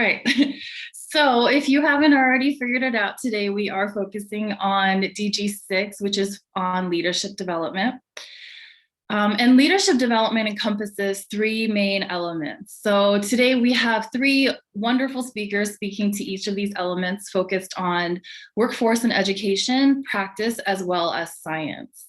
right. So if you haven't already figured it out today, we are focusing on DG6, which is on leadership development. And leadership development encompasses three main elements. So today we have three wonderful speakers speaking to each of these elements, focused on workforce and education, practice, as well as science.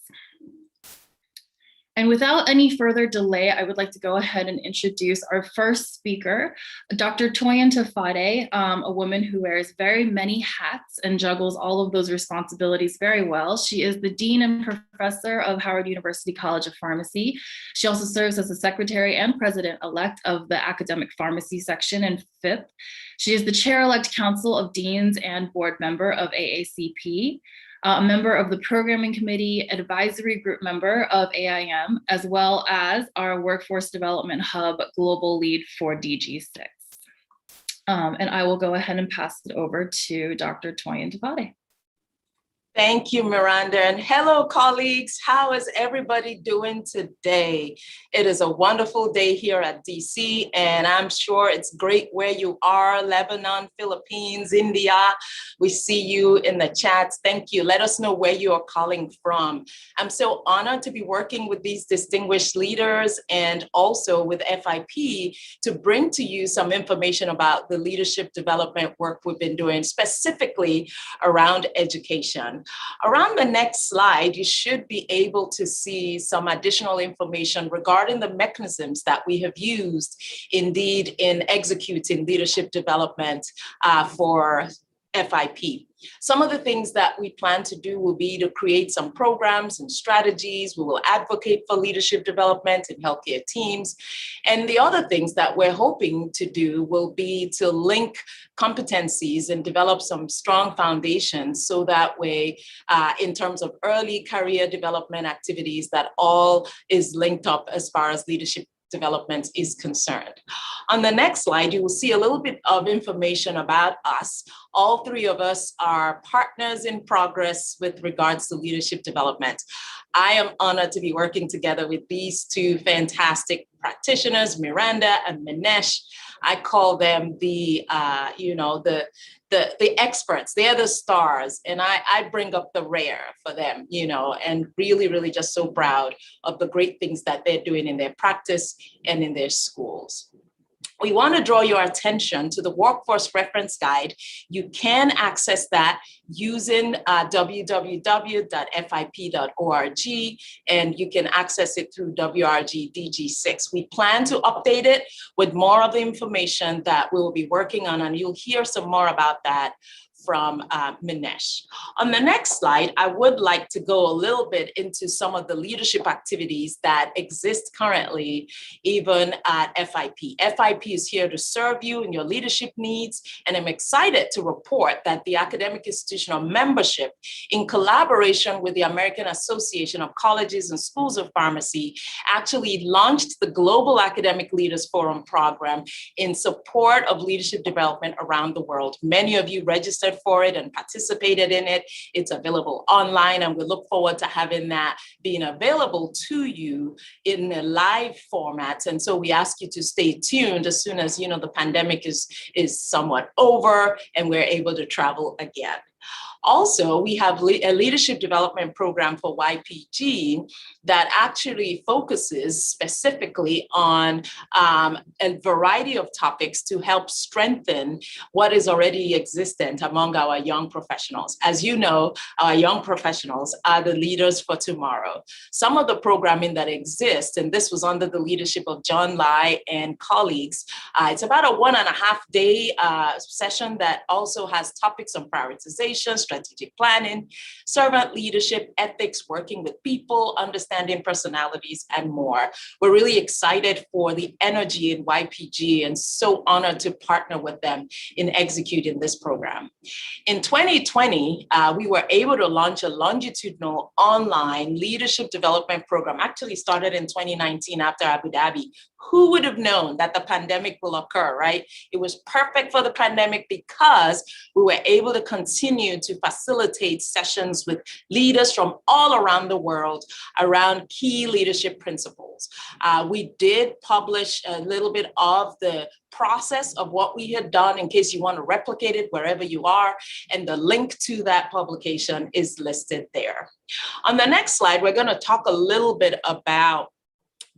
And without any further delay, I would like to go ahead and introduce our first speaker, Dr. Toyin Tafade, a woman who wears very many hats and juggles all of those responsibilities very well. She is the Dean and Professor of Howard University College of Pharmacy. She also serves as the Secretary and President-elect of the Academic Pharmacy Section in FIP. She is the Chair-elect Council of Deans and Board Member of AACP. A member of the Programming Committee, Advisory Group member of AIM, as well as our Workforce Development Hub Global Lead for DG6. And I will go ahead and pass it over to Dr. Toyin Tafade. Thank you, Miranda. And hello, colleagues. How is everybody doing today? It is a wonderful day here at DC, and I'm sure it's great where you are, Lebanon, Philippines, India. We see you in the chats. Thank you. Let us know where you are calling from. I'm so honored to be working with these distinguished leaders and also with FIP to bring to you some information about the leadership development work we've been doing, specifically around education. Around the next slide, you should be able to see some additional information regarding the mechanisms that we have used indeed in executing leadership development for FIP. Some of the things that we plan to do will be to create some programs and strategies. We will advocate for leadership development in healthcare teams. And the other things that we're hoping to do will be to link competencies and develop some strong foundations so that way, in terms of early career development activities, that all is linked up as far as leadership development is concerned. On the next slide, you will see a little bit of information about us. All three of us are partners in progress with regards to leadership development. I am honored to be working together with these two fantastic practitioners, Miranda and Minesh. I call them the experts. They're the stars, and I bring up the rare for them, and really, really just so proud of the great things that they're doing in their practice and in their schools. We want to draw your attention to the Workforce Reference Guide. You can access that using www.fip.org, and you can access it through WRG DG6. We plan to update it with more of the information that we will be working on, and you'll hear some more about that from Minesh. On the next slide, I would like to go a little bit into some of the leadership activities that exist currently, even at FIP. FIP is here to serve you in your leadership needs, and I'm excited to report that the academic institutional membership, in collaboration with the American Association of Colleges and Schools of Pharmacy, actually launched the Global Academic Leaders Forum program in support of leadership development around the world. Many of you registered for it and participated in it. It's available online, and we look forward to having that being available to you in a live format. And so we ask you to stay tuned as soon as the pandemic is somewhat over and we're able to travel again. Also, we have a leadership development program for YPG that actually focuses specifically on a variety of topics to help strengthen what is already existent among our young professionals. As you know, our young professionals are the leaders for tomorrow. Some of the programming that exists, and this was under the leadership of John Lai and colleagues, it's about a 1.5-day session that also has topics on prioritization, strategic planning, servant leadership, ethics, working with people, understanding personalities, and more. We're really excited for the energy in YPG and so honored to partner with them in executing this program. In 2020, we were able to launch a longitudinal online leadership development program, actually started in 2019 after Abu Dhabi. Who would have known that the pandemic will occur, right? It was perfect for the pandemic because we were able to continue to facilitate sessions with leaders from all around the world around key leadership principles. We did publish a little bit of the process of what we had done in case you want to replicate it wherever you are, and the link to that publication is listed there. On the next slide, we're going to talk a little bit about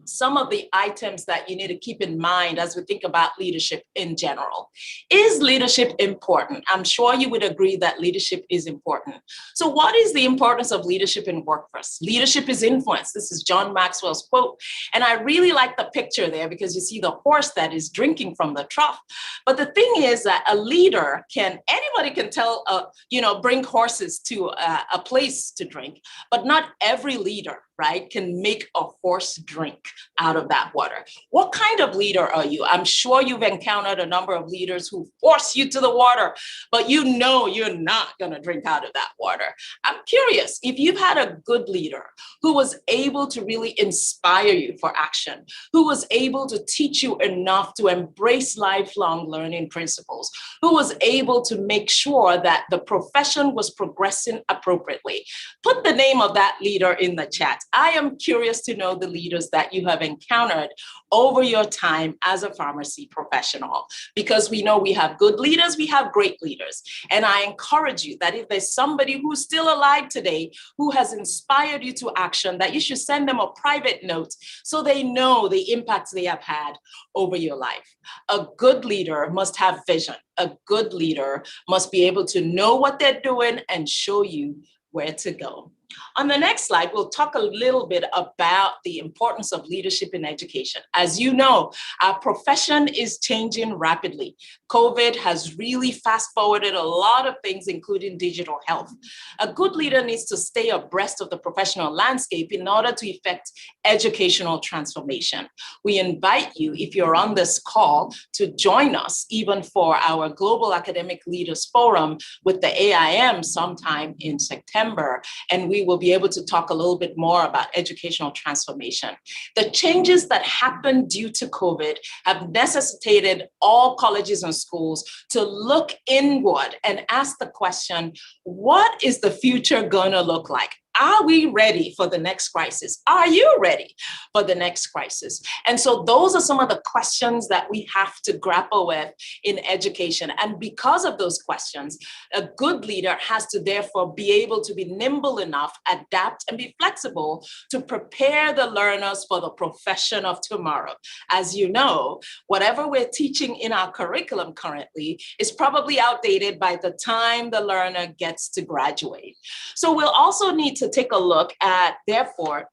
some of the items that you need to keep in mind as we think about leadership in general. Is leadership important? I'm sure you would agree that leadership is important. So what is the importance of leadership in workforce? Leadership is influence. This is John Maxwell's quote. And I really like the picture there because you see the horse that is drinking from the trough. But the thing is that a leader anybody can bring horses to a place to drink, but not every leader, right, can make a horse drink out of that water. What kind of leader are you? I'm sure you've encountered a number of leaders who force you to the water, but you know you're not going to drink out of that water. I'm curious if you've had a good leader who was able to really inspire you for action, who was able to teach you enough to embrace lifelong learning principles, who was able to make sure that the profession was progressing appropriately. Put the name of that leader in the chat. I am curious to know the leaders that you have encountered over your time as a pharmacy professional, because we know we have good leaders, we have great leaders. And I encourage you that if there's somebody who's still alive today who has inspired you to action, that you should send them a private note so they know the impacts they have had over your life. A good leader must have vision. A good leader must be able to know what they're doing and show you where to go. On the next slide, we'll talk a little bit about the importance of leadership in education. As you know, our profession is changing rapidly. COVID has really fast-forwarded a lot of things, including digital health. A good leader needs to stay abreast of the professional landscape in order to effect educational transformation. We invite you, if you're on this call, to join us even for our Global Academic Leaders Forum with the AIM sometime in September, and we will be able to talk a little bit more about educational transformation. The changes that happened due to COVID have necessitated all colleges and schools to look inward and ask the question, what is the future gonna look like? Are we ready for the next crisis? Are you ready for the next crisis? And so those are some of the questions that we have to grapple with in education. And because of those questions, a good leader has to therefore be able to be nimble enough, adapt, and be flexible to prepare the learners for the profession of tomorrow. As you know, whatever we're teaching in our curriculum currently is probably outdated by the time the learner gets to graduate. So we'll also need to take a look at, therefore,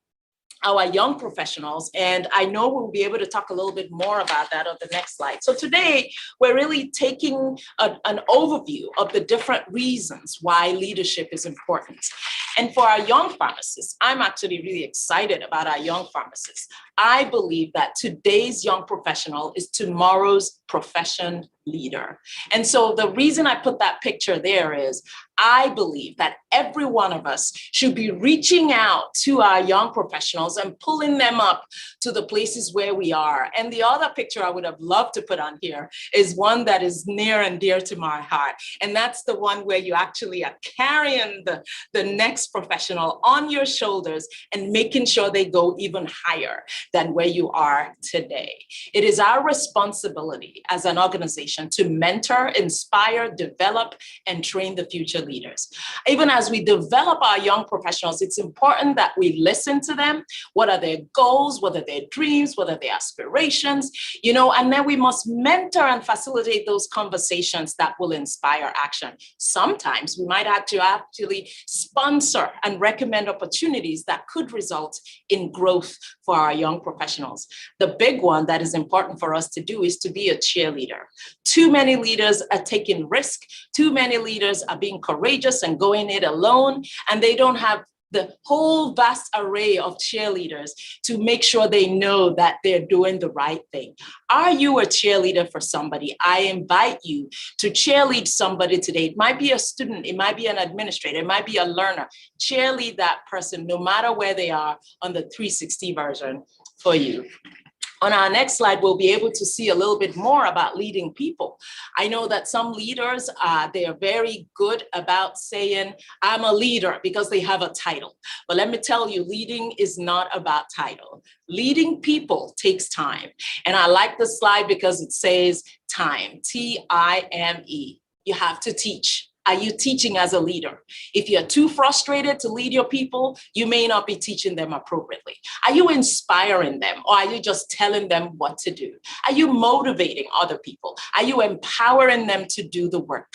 our young professionals, and I know we'll be able to talk a little bit more about that on the next slide. So today, we're really taking an overview of the different reasons why leadership is important. And for our young pharmacists, I'm actually really excited about our young pharmacists. I believe that today's young professional is tomorrow's profession leader. And so the reason I put that picture there is I believe that every one of us should be reaching out to our young professionals and pulling them up to the places where we are. And the other picture I would have loved to put on here is one that is near and dear to my heart. And that's the one where you actually are carrying the next professional on your shoulders and making sure they go even higher than where you are today. It is our responsibility as an organization to mentor, inspire, develop, and train the future leaders. Even as we develop our young professionals, it's important that we listen to them. What are their goals? What are their dreams? What are their aspirations? And then we must mentor and facilitate those conversations that will inspire action. Sometimes we might actually sponsor and recommend opportunities that could result in growth for our young professionals. The big one that is important for us to do is to be a cheerleader. Too many leaders are taking risk. Too many leaders are being courageous and going it alone, and they don't have the whole vast array of cheerleaders to make sure they know that they're doing the right thing. Are you a cheerleader for somebody? I invite you to cheerlead somebody today. It might be a student, it might be an administrator, it might be a learner. Cheerlead that person no matter where they are on the 360 version for you. On our next slide, we'll be able to see a little bit more about leading people. I know that some leaders, they are very good about saying, I'm a leader, because they have a title. But let me tell you, leading is not about title. Leading people takes time. And I like the slide because it says time, T-I-M-E. You have to teach. Are you teaching as a leader? If you're too frustrated to lead your people, you may not be teaching them appropriately. Are you inspiring them, or are you just telling them what to do? Are you motivating other people? Are you empowering them to do the work?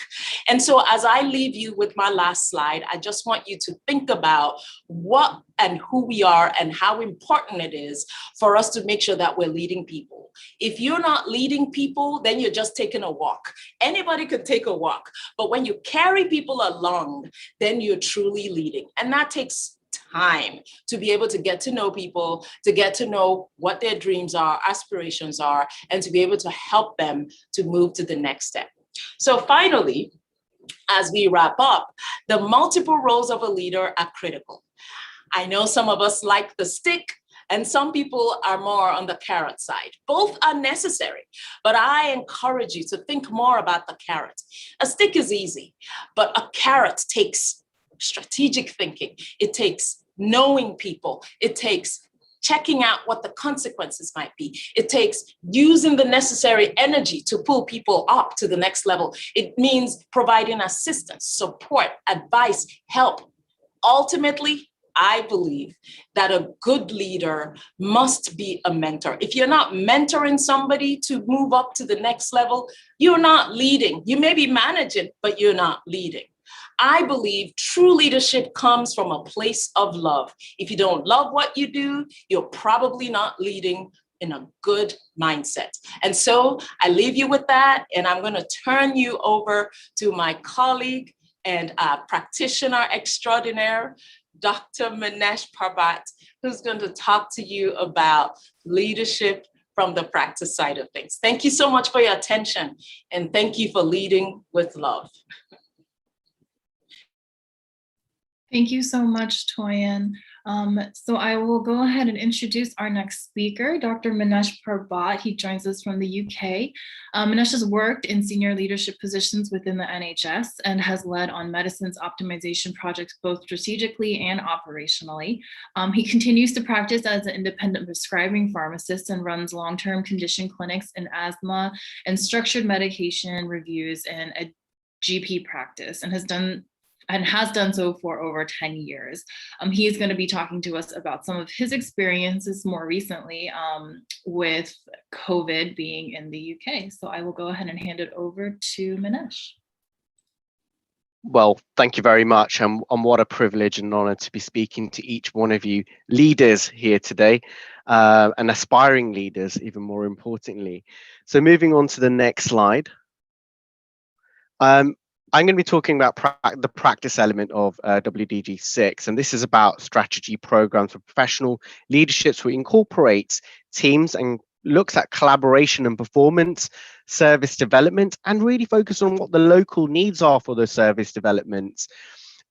And so as I leave you with my last slide, I just want you to think about what and who we are and how important it is for us to make sure that we're leading people. If you're not leading people, then you're just taking a walk. Anybody could take a walk, but when you carry people along, then you're truly leading. And that takes time to be able to get to know people, to get to know what their dreams are, aspirations are, and to be able to help them to move to the next step. So finally, as we wrap up, the multiple roles of a leader are critical. I know some of us like the stick, and some people are more on the carrot side. Both are necessary, but I encourage you to think more about the carrot. A stick is easy, but a carrot takes strategic thinking. It takes knowing people. It takes checking out what the consequences might be. It takes using the necessary energy to pull people up to the next level. It means providing assistance, support, advice, help. Ultimately, I believe that a good leader must be a mentor. If you're not mentoring somebody to move up to the next level, you're not leading. You may be managing, but you're not leading. I believe true leadership comes from a place of love. If you don't love what you do, you're probably not leading in a good mindset. And so I leave you with that, and I'm going to turn you over to my colleague and practitioner extraordinaire, Dr. Manesh Parbat, who's going to talk to you about leadership from the practice side of things. Thank you so much for your attention, and thank you for leading with love. Thank you so much, Toyin. So I will go ahead and introduce our next speaker, Dr. Manesh Parbat. He joins us from the UK. Manesh has worked in senior leadership positions within the NHS and has led on medicines optimization projects both strategically and operationally. He continues to practice as an independent prescribing pharmacist and runs long-term condition clinics in asthma and structured medication reviews in a GP practice, and has done so for over 10 years. He is going to be talking to us about some of his experiences more recently with COVID being in the UK. So I will go ahead and hand it over to Manesh. Well, thank you very much. And what a privilege and honor to be speaking to each one of you leaders here today, and aspiring leaders, even more importantly. So moving on to the next slide. I'm going to be talking about the practice element of WDG 6, and this is about strategy programs for professional leadership, so it incorporates teams and looks at collaboration and performance, service development, and really focus on what the local needs are for the service developments.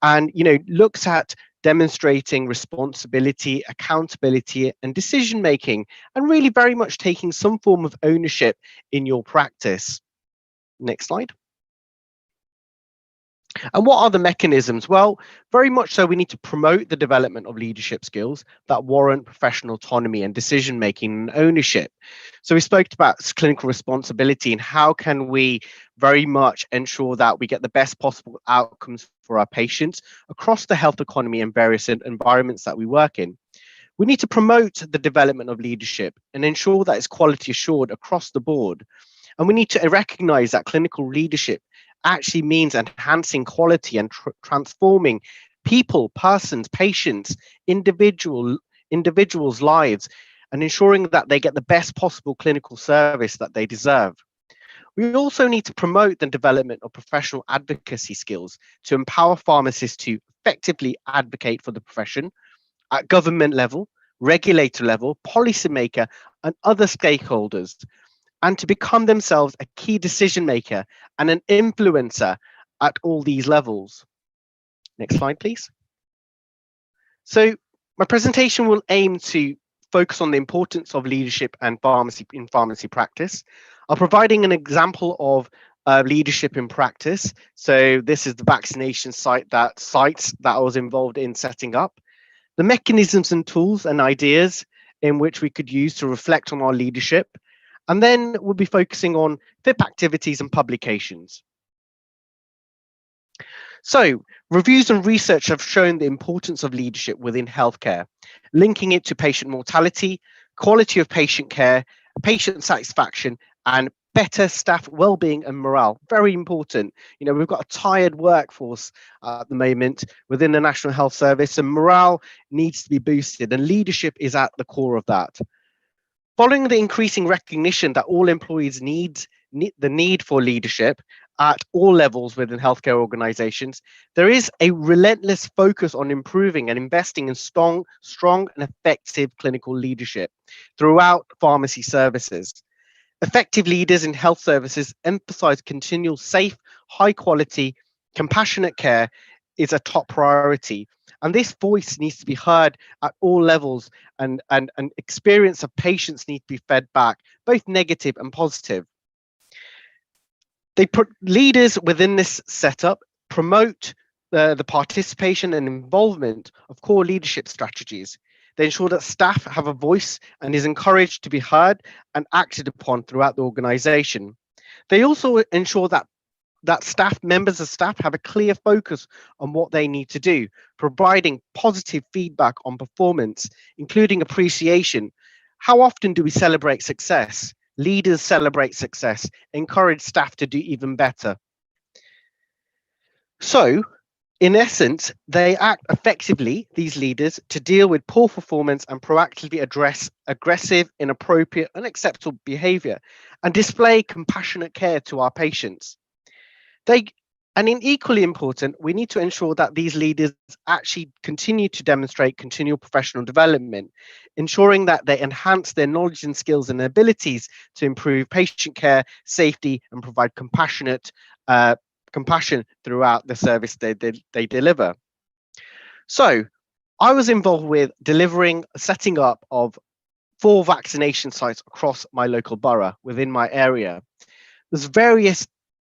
And, looks at demonstrating responsibility, accountability, and decision making, and really very much taking some form of ownership in your practice. Next slide. And what are the mechanisms? Well, very much so we need to promote the development of leadership skills that warrant professional autonomy and decision making and ownership. So we spoke about clinical responsibility and how can we very much ensure that we get the best possible outcomes for our patients across the health economy and various environments that we work in. We need to promote the development of leadership and ensure that it's quality assured across the board. And we need to recognize that clinical leadership actually means enhancing quality and transforming people, persons, patients, individuals' lives, and ensuring that they get the best possible clinical service that they deserve. We also need to promote the development of professional advocacy skills to empower pharmacists to effectively advocate for the profession at government level, regulator level, policymaker, and other stakeholders, and to become themselves a key decision maker and an influencer at all these levels. Next slide, please. So my presentation will aim to focus on the importance of leadership and pharmacy in pharmacy practice. I'm providing an example of leadership in practice. So this is the vaccination sites that I was involved in setting up. The mechanisms and tools and ideas in which we could use to reflect on our leadership. And then we'll be focusing on FIP activities and publications. So, reviews and research have shown the importance of leadership within healthcare, linking it to patient mortality, quality of patient care, patient satisfaction, and better staff well-being and morale. Very important. You know, we've got a tired workforce at the moment within the National Health Service, and morale needs to be boosted, and leadership is at the core of that. Following the increasing recognition that all employees need the need for leadership at all levels within healthcare organizations, there is a relentless focus on improving and investing in strong and effective clinical leadership throughout pharmacy services. Effective leaders in health services emphasize continual safe, high quality, compassionate care is a top priority. And this voice needs to be heard at all levels, and experience of patients need to be fed back, both negative and positive. They put leaders within this setup promote the participation and involvement of core leadership strategies. They ensure that staff have a voice and is encouraged to be heard and acted upon throughout the organization. They also ensure that members of staff have a clear focus on what they need to do, providing positive feedback on performance, including appreciation. How often do we celebrate success? Leaders celebrate success, encourage staff to do even better. So, in essence, they act effectively, these leaders, to deal with poor performance and proactively address aggressive, inappropriate, unacceptable behavior and display compassionate care to our patients. And equally important, we need to ensure that these leaders actually continue to demonstrate continual professional development, ensuring that they enhance their knowledge and skills and abilities to improve patient care, safety, and provide compassion throughout the service they deliver. So I was involved with setting up of 4 vaccination sites across my local borough within my area. There's various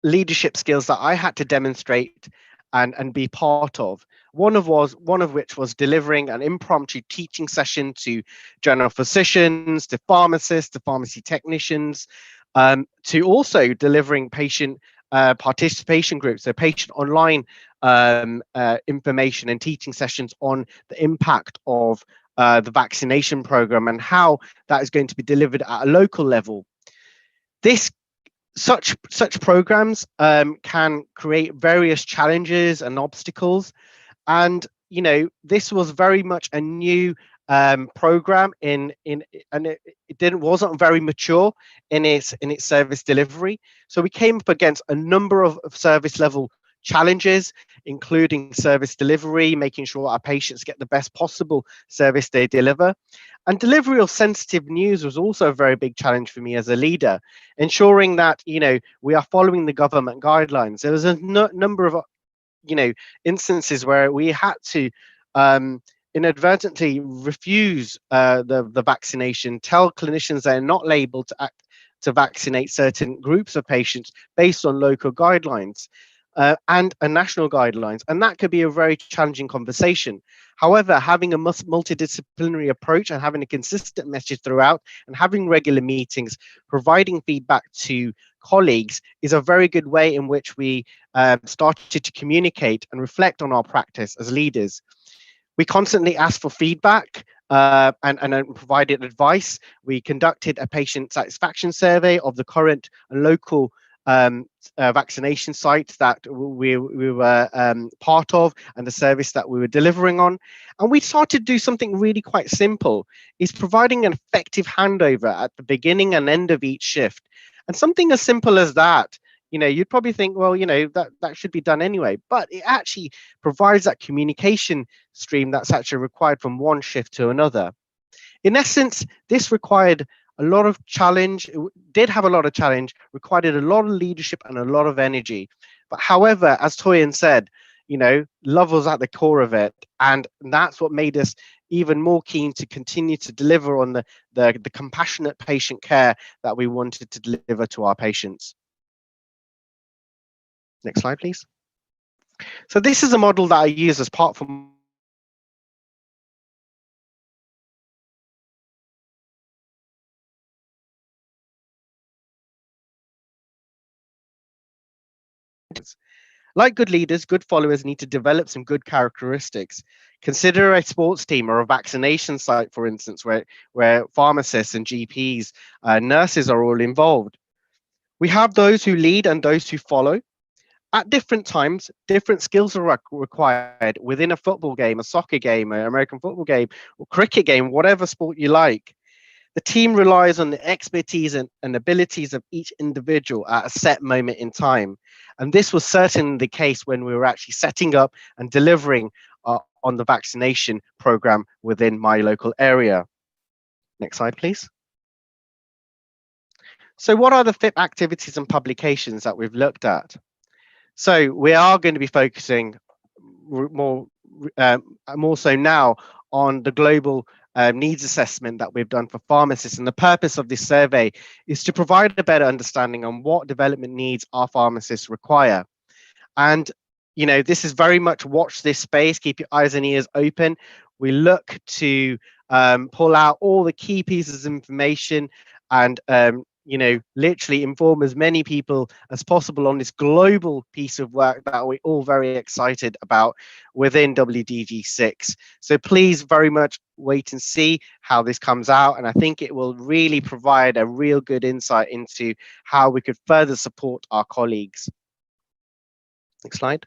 leadership skills that I had to demonstrate and be part of. One of which was delivering an impromptu teaching session to general physicians, to pharmacists, to pharmacy technicians, to also delivering patient participation groups, so patient online information and teaching sessions on the impact of the vaccination program and how that is going to be delivered at a local level. Such programs can create various challenges and obstacles, and this was very much a new program and it wasn't very mature in its service delivery. So we came up against a number of service level challenges, including service delivery, making sure our patients get the best possible service they deliver. And delivery of sensitive news was also a very big challenge for me as a leader, ensuring that we are following the government guidelines. There was a number of instances where we had to inadvertently refuse the vaccination, tell clinicians they're not labeled to vaccinate certain groups of patients based on local guidelines and national guidelines, and that could be a very challenging conversation. However, having a multidisciplinary approach and having a consistent message throughout and having regular meetings, providing feedback to colleagues is a very good way in which we started to communicate and reflect on our practice as leaders. We constantly asked for feedback and provided advice. We conducted a patient satisfaction survey of the current and local vaccination sites that we were part of and the service that we were delivering on. And we started to do something really quite simple, is providing an effective handover at the beginning and end of each shift. And something as simple as that, you'd probably think, well, that should be done anyway, but it actually provides that communication stream that's actually required from one shift to another. In essence, this required a lot of challenge. It did have a lot of challenge, required a lot of leadership and a lot of energy. But however, as Toyin said, love was at the core of it. And that's what made us even more keen to continue to deliver on the compassionate patient care that we wanted to deliver to our patients. Next slide, please. So this is a model that I use as part from like good leaders, good followers need to develop some good characteristics. Consider a sports team or a vaccination site, for instance, where pharmacists and GPs, nurses are all involved. We have those who lead and those who follow. At different times, different skills are required within a football game, a soccer game, an American football game, or cricket game, whatever sport you like. The team relies on the expertise and abilities of each individual at a set moment in time. And this was certainly the case when we were actually setting up and delivering on the vaccination program within my local area. Next slide, please. So what are the FIP activities and publications that we've looked at? So we are going to be focusing more so now on the global needs assessment that we've done for pharmacists. And the purpose of this survey is to provide a better understanding on what development needs our pharmacists require. And, you know, this is very much watch this space, keep your eyes and ears open. We look to pull out all the key pieces of information and you know, literally inform as many people as possible on this global piece of work that we're all very excited about within WDG6. So please very much wait and see how this comes out. And I think it will really provide a real good insight into how we could further support our colleagues. Next slide.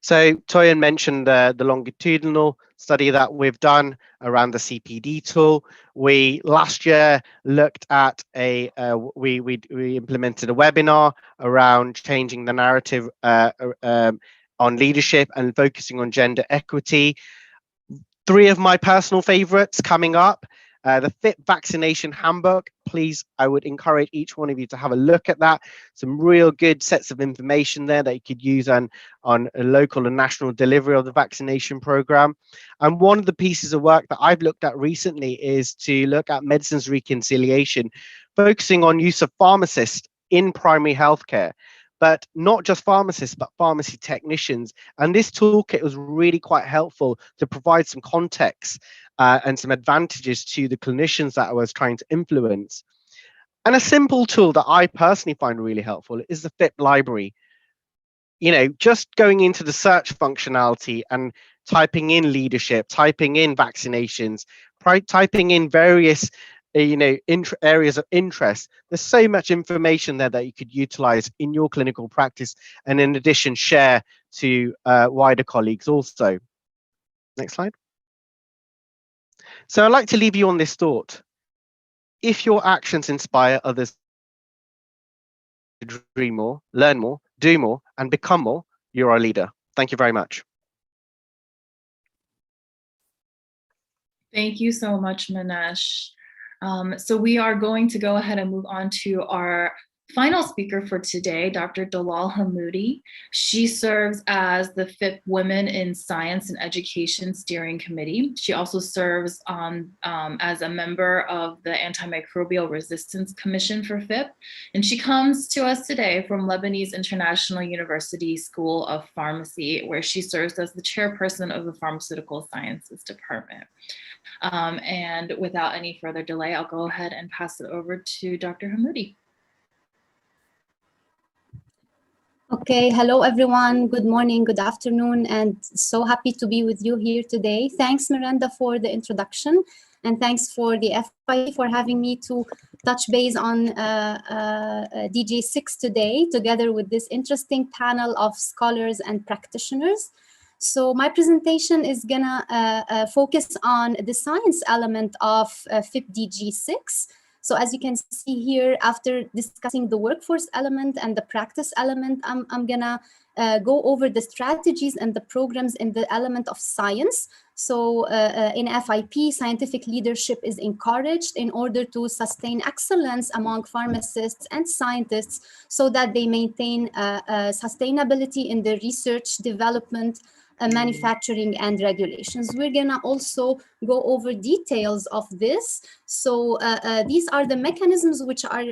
So Toyin mentioned the longitudinal study that we've done around the CPD tool. We last year looked at we implemented a webinar around changing the narrative on leadership and focusing on gender equity. 3 of my personal favorites coming up. The FIP Vaccination Handbook, please, I would encourage each one of you to have a look at that. Some real good sets of information there that you could use on a local and national delivery of the vaccination program. And one of the pieces of work that I've looked at recently is to look at medicines reconciliation, focusing on use of pharmacists in primary healthcare. But not just pharmacists, but pharmacy technicians. And this toolkit was really quite helpful to provide some context and some advantages to the clinicians that I was trying to influence. And a simple tool that I personally find really helpful is the FIP library. You know, just going into the search functionality and typing in leadership, typing in vaccinations, typing in various areas of interest. There's so much information there that you could utilize in your clinical practice, and in addition share to wider colleagues also. Next slide. So I'd like to leave you on this thought. If your actions inspire others to dream more, learn more, do more, and become more, you're our leader. Thank you very much. Thank you so much, Manesh. So we are going to go ahead and move on to our final speaker for today, Dr. Dalal Hamoudi. She serves as the FIP Women in Science and Education Steering Committee. She also serves as a member of the Antimicrobial Resistance Commission for FIP. And she comes to us today from Lebanese International University School of Pharmacy, where she serves as the chairperson of the Pharmaceutical Sciences Department. And without any further delay, I'll go ahead and pass it over to Dr. Hamoudi. Okay, hello everyone. Good morning, good afternoon, and so happy to be with you here today. Thanks, Miranda, for the introduction, and thanks for the FIP for having me to touch base on DG6 today, together with this interesting panel of scholars and practitioners. So my presentation is gonna focus on the science element of FIP DG6. So as you can see here, after discussing the workforce element and the practice element, I'm gonna go over the strategies and the programs in the element of science. So in FIP, scientific leadership is encouraged in order to sustain excellence among pharmacists and scientists so that they maintain sustainability in the research development manufacturing and regulations. We're gonna also go over details of this. So these are the mechanisms which are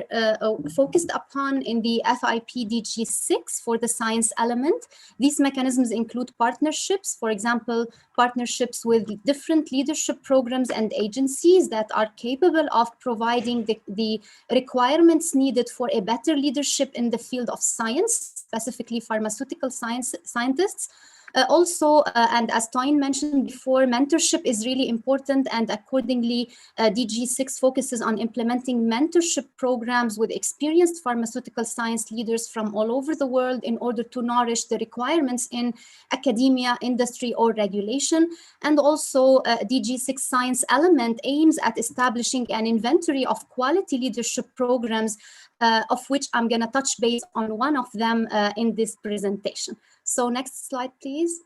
focused upon in the FIP DG 6 for the science element. These mechanisms include partnerships, for example, partnerships with different leadership programs and agencies that are capable of providing the requirements needed for a better leadership in the field of science, specifically pharmaceutical scientists. And as Toyin mentioned before, mentorship is really important, and accordingly, DG6 focuses on implementing mentorship programs with experienced pharmaceutical science leaders from all over the world in order to nourish the requirements in academia, industry, or regulation. And also, DG6 science element aims at establishing an inventory of quality leadership programs, of which I'm going to touch base on one of them in this presentation. So next slide, please.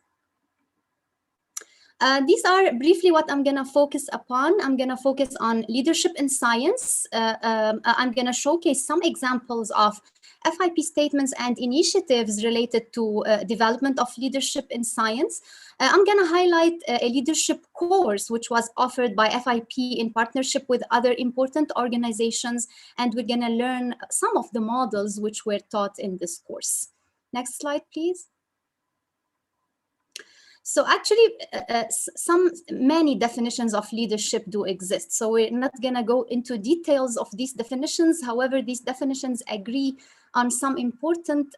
These are briefly what I'm going to focus upon. I'm going to focus on leadership in science. I'm going to showcase some examples of FIP statements and initiatives related to development of leadership in science. I'm going to highlight a leadership course which was offered by FIP in partnership with other important organizations, and we're going to learn some of the models which were taught in this course. Next slide, please. So actually, many definitions of leadership do exist. So we're not going to go into details of these definitions. However, these definitions agree on some important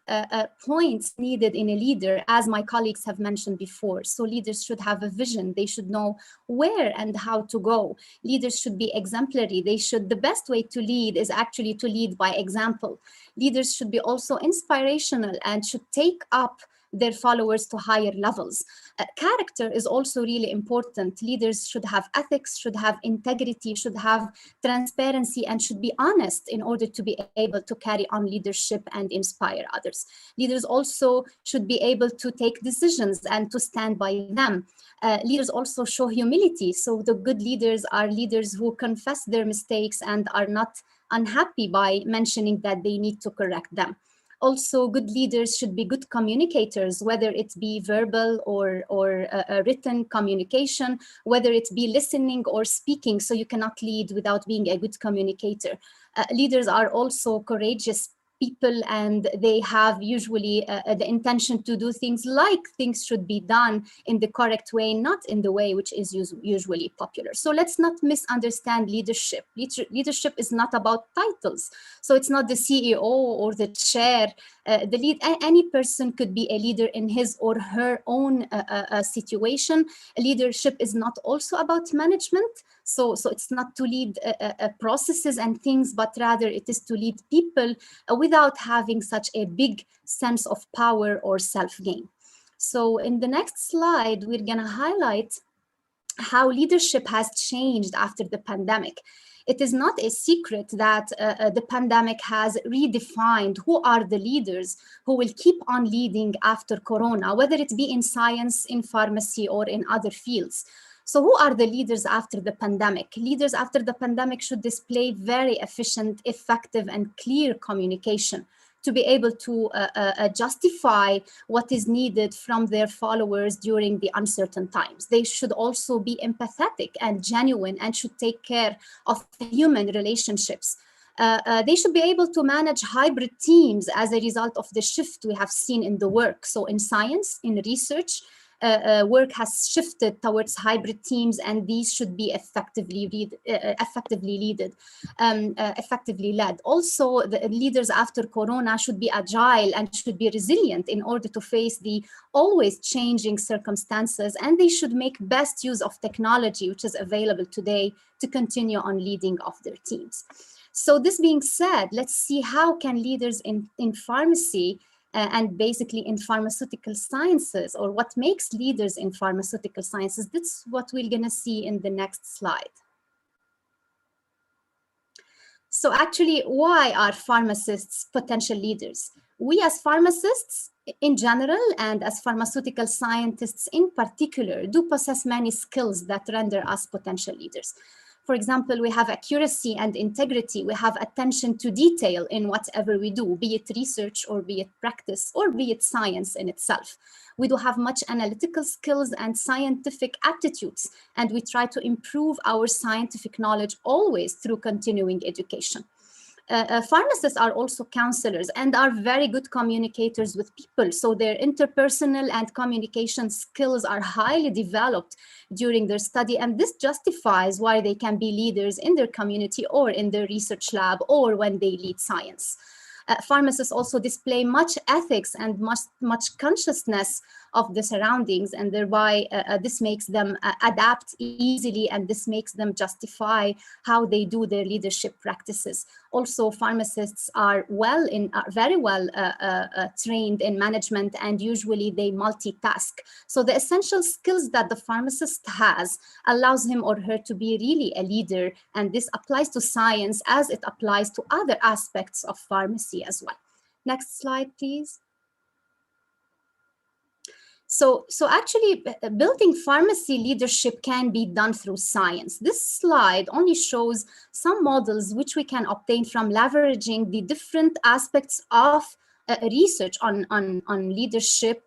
points needed in a leader, as my colleagues have mentioned before. So leaders should have a vision. They should know where and how to go. Leaders should be exemplary. The best way to lead is actually to lead by example. Leaders should be also inspirational and should take up their followers to higher levels. Character is also really important. Leaders should have ethics, should have integrity, should have transparency, and should be honest in order to be able to carry on leadership and inspire others. Leaders also should be able to take decisions and to stand by them. Leaders also show humility. So the good leaders are leaders who confess their mistakes and are not unhappy by mentioning that they need to correct them. Also, good leaders should be good communicators, whether it be verbal or written communication, whether it be listening or speaking. So you cannot lead without being a good communicator. Leaders are also courageous people, and they have usually the intention to do things like things should be done in the correct way, not in the way which is usually popular. So let's not misunderstand leadership. Leadership is not about titles. So it's not the CEO or the chair. Any person could be a leader in his or her own situation. Leadership is not also about management. So it's not to lead processes and things, but rather it is to lead people without having such a big sense of power or self-gain. So in the next slide, we're going to highlight how leadership has changed after the pandemic. It is not a secret that the pandemic has redefined who are the leaders who will keep on leading after Corona, whether it be in science, in pharmacy, or in other fields. So who are the leaders after the pandemic? Leaders after the pandemic should display very efficient, effective, and clear communication to be able to justify what is needed from their followers during the uncertain times. They should also be empathetic and genuine and should take care of human relationships. They should be able to manage hybrid teams as a result of the shift we have seen in the work. So in science, in research, work has shifted towards hybrid teams, and these should be effectively led. Also, the leaders after Corona should be agile and should be resilient in order to face the always changing circumstances, and they should make best use of technology which is available today to continue on leading of their teams. So this being said, let's see how can leaders in pharmacy and basically in pharmaceutical sciences, or what makes leaders in pharmaceutical sciences. That's what we're going to see in the next slide. So actually, why are pharmacists potential leaders? We as pharmacists in general, and as pharmaceutical scientists in particular, do possess many skills that render us potential leaders. For example, we have accuracy and integrity. We have attention to detail in whatever we do, be it research or be it practice or be it science in itself. We do have much analytical skills and scientific aptitudes, and we try to improve our scientific knowledge always through continuing education. Pharmacists are also counselors and are very good communicators with people. So their interpersonal and communication skills are highly developed during their study. And this justifies why they can be leaders in their community or in their research lab or when they lead science. Pharmacists also display much ethics and much consciousness of the surroundings, and thereby this makes them adapt easily, and this makes them justify how they do their leadership practices. Also, pharmacists are very well trained in management, and usually they multitask. So the essential skills that the pharmacist has allows him or her to be really a leader, and this applies to science as it applies to other aspects of pharmacy as well. Next slide, please. So actually building pharmacy leadership can be done through science. This slide only shows some models which we can obtain from leveraging the different aspects of research on leadership.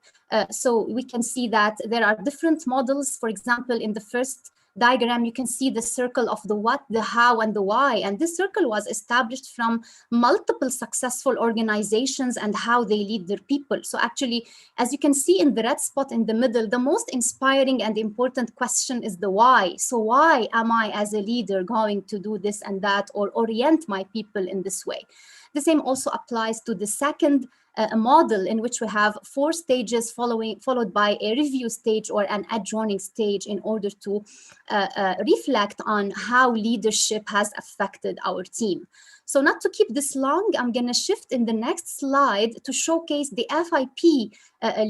So we can see that there are different models. For example, in the first diagram, you can see the circle of the what, the how, and the why. And this circle was established from multiple successful organizations and how they lead their people. So actually, as you can see in the red spot in the middle, the most inspiring and important question is the why. So why am I as a leader going to do this and that, or orient my people in this way? The same also applies to the second model, in which we have 4 stages followed by a review stage or an adjourning stage in order to reflect on how leadership has affected our team. So not to keep this long, I'm going to shift in the next slide to showcase the FIP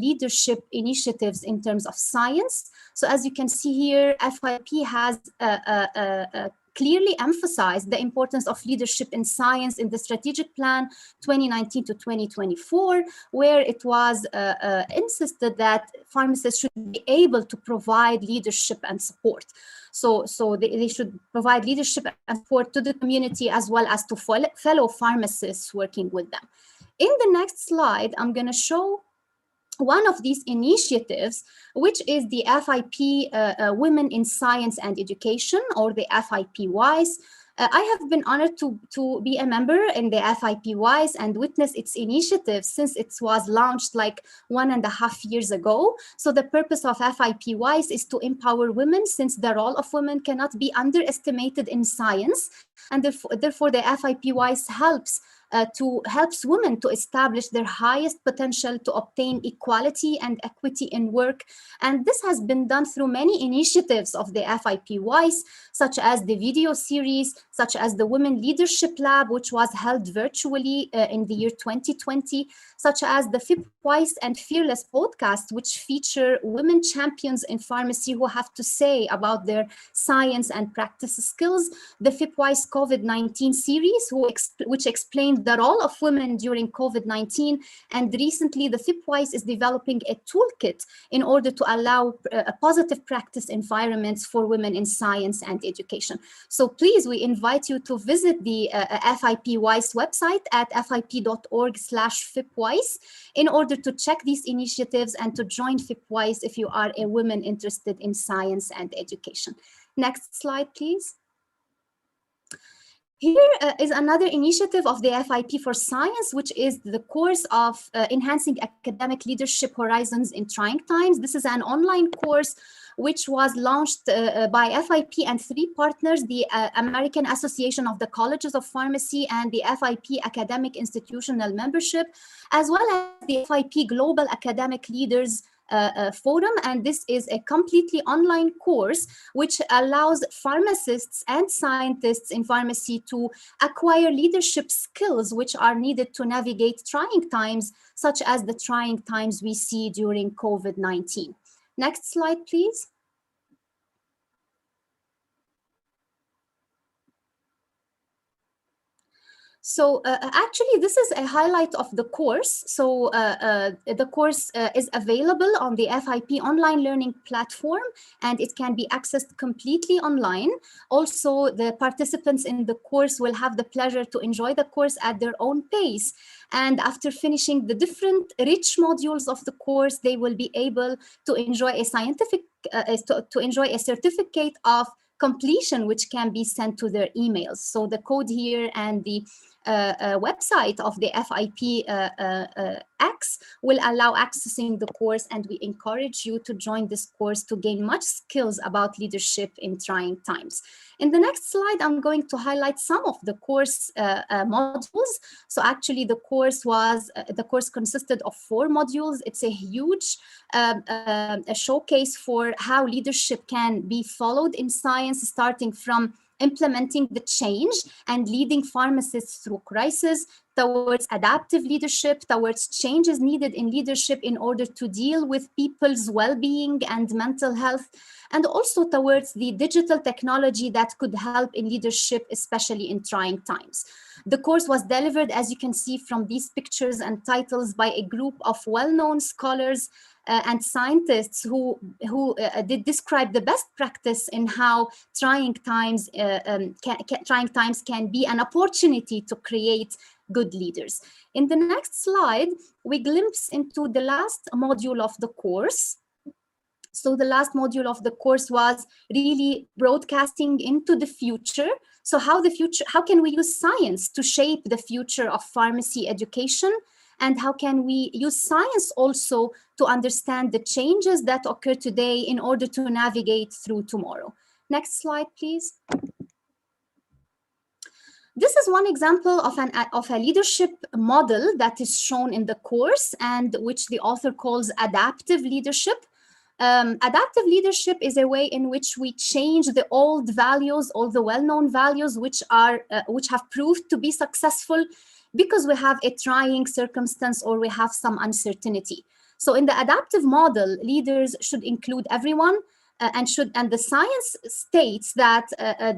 leadership initiatives in terms of science. So as you can see here, FIP has clearly emphasized the importance of leadership in science in the strategic plan 2019 to 2024, where it was insisted that pharmacists should be able to provide leadership and support. So they should provide leadership and support to the community as well as to fellow pharmacists working with them. In the next slide, I'm going to show one of these initiatives, which is the FIP Women in Science and Education, or the FIP WISE. I have been honored to be a member in the FIP WISE and witness its initiative since it was launched like 1.5 years ago. So the purpose of FIP WISE is to empower women, since the role of women cannot be underestimated in science. And therefore the FIP WISE helps women to establish their highest potential to obtain equality and equity in work. And this has been done through many initiatives of the FIP WISE, such as the video series, such as the Women Leadership Lab, which was held virtually in the year 2020, such as the FIP WISE and Fearless podcast, which feature women champions in pharmacy who have to say about their science and practice skills, the FIP WISE COVID-19 series, which explained the role of women during COVID-19, and recently the FIP WISE is developing a toolkit in order to allow a positive practice environments for women in science and education. So please, we invite you to visit the FIP WISE website at fip.org/FIPWISE in order to check these initiatives and to join FIP WISE if you are a woman interested in science and education. Next slide, please. Here is another initiative of the FIP for Science, which is the course of Enhancing Academic Leadership Horizons in Trying Times. This is an online course which was launched by FIP and 3 partners, the American Association of the Colleges of Pharmacy and the FIP Academic Institutional Membership, as well as the FIP Global Academic Leaders Forum. And this is a completely online course which allows pharmacists and scientists in pharmacy to acquire leadership skills which are needed to navigate trying times, such as the trying times we see during COVID-19. Next slide, please. So actually, this is a highlight of the course. So the course is available on the FIP online learning platform, and it can be accessed completely online. Also, the participants in the course will have the pleasure to enjoy the course at their own pace. And after finishing the different rich modules of the course, they will be able to enjoy a to enjoy a certificate of completion, which can be sent to their emails. So the code here and the website of the FIP X will allow accessing the course, and we encourage you to join this course to gain much skills about leadership in trying times. In the next slide, I'm going to highlight some of the course modules. So actually the course consisted of 4 modules. It's a huge a showcase for how leadership can be followed in science, starting from implementing the change and leading pharmacists through crisis, towards adaptive leadership, towards changes needed in leadership in order to deal with people's well-being and mental health, and also towards the digital technology that could help in leadership, especially in trying times. The course was delivered, as you can see from these pictures and titles, by a group of well-known scholars and scientists who did describe the best practice in how trying times can be an opportunity to create good leaders. In the next slide, we glimpse into the last module of the course. So the last module of the course was really broadcasting into the future. So how can we use science to shape the future of pharmacy education? And how can we use science also to understand the changes that occur today in order to navigate through tomorrow? Next slide, please. This is one example of a leadership model that is shown in the course, and which the author calls adaptive leadership. Adaptive leadership is a way in which we change the old values, all the well-known values which have proved to be successful because we have a trying circumstance or we have some uncertainty. So in the adaptive model, leaders should include everyone, and the science states that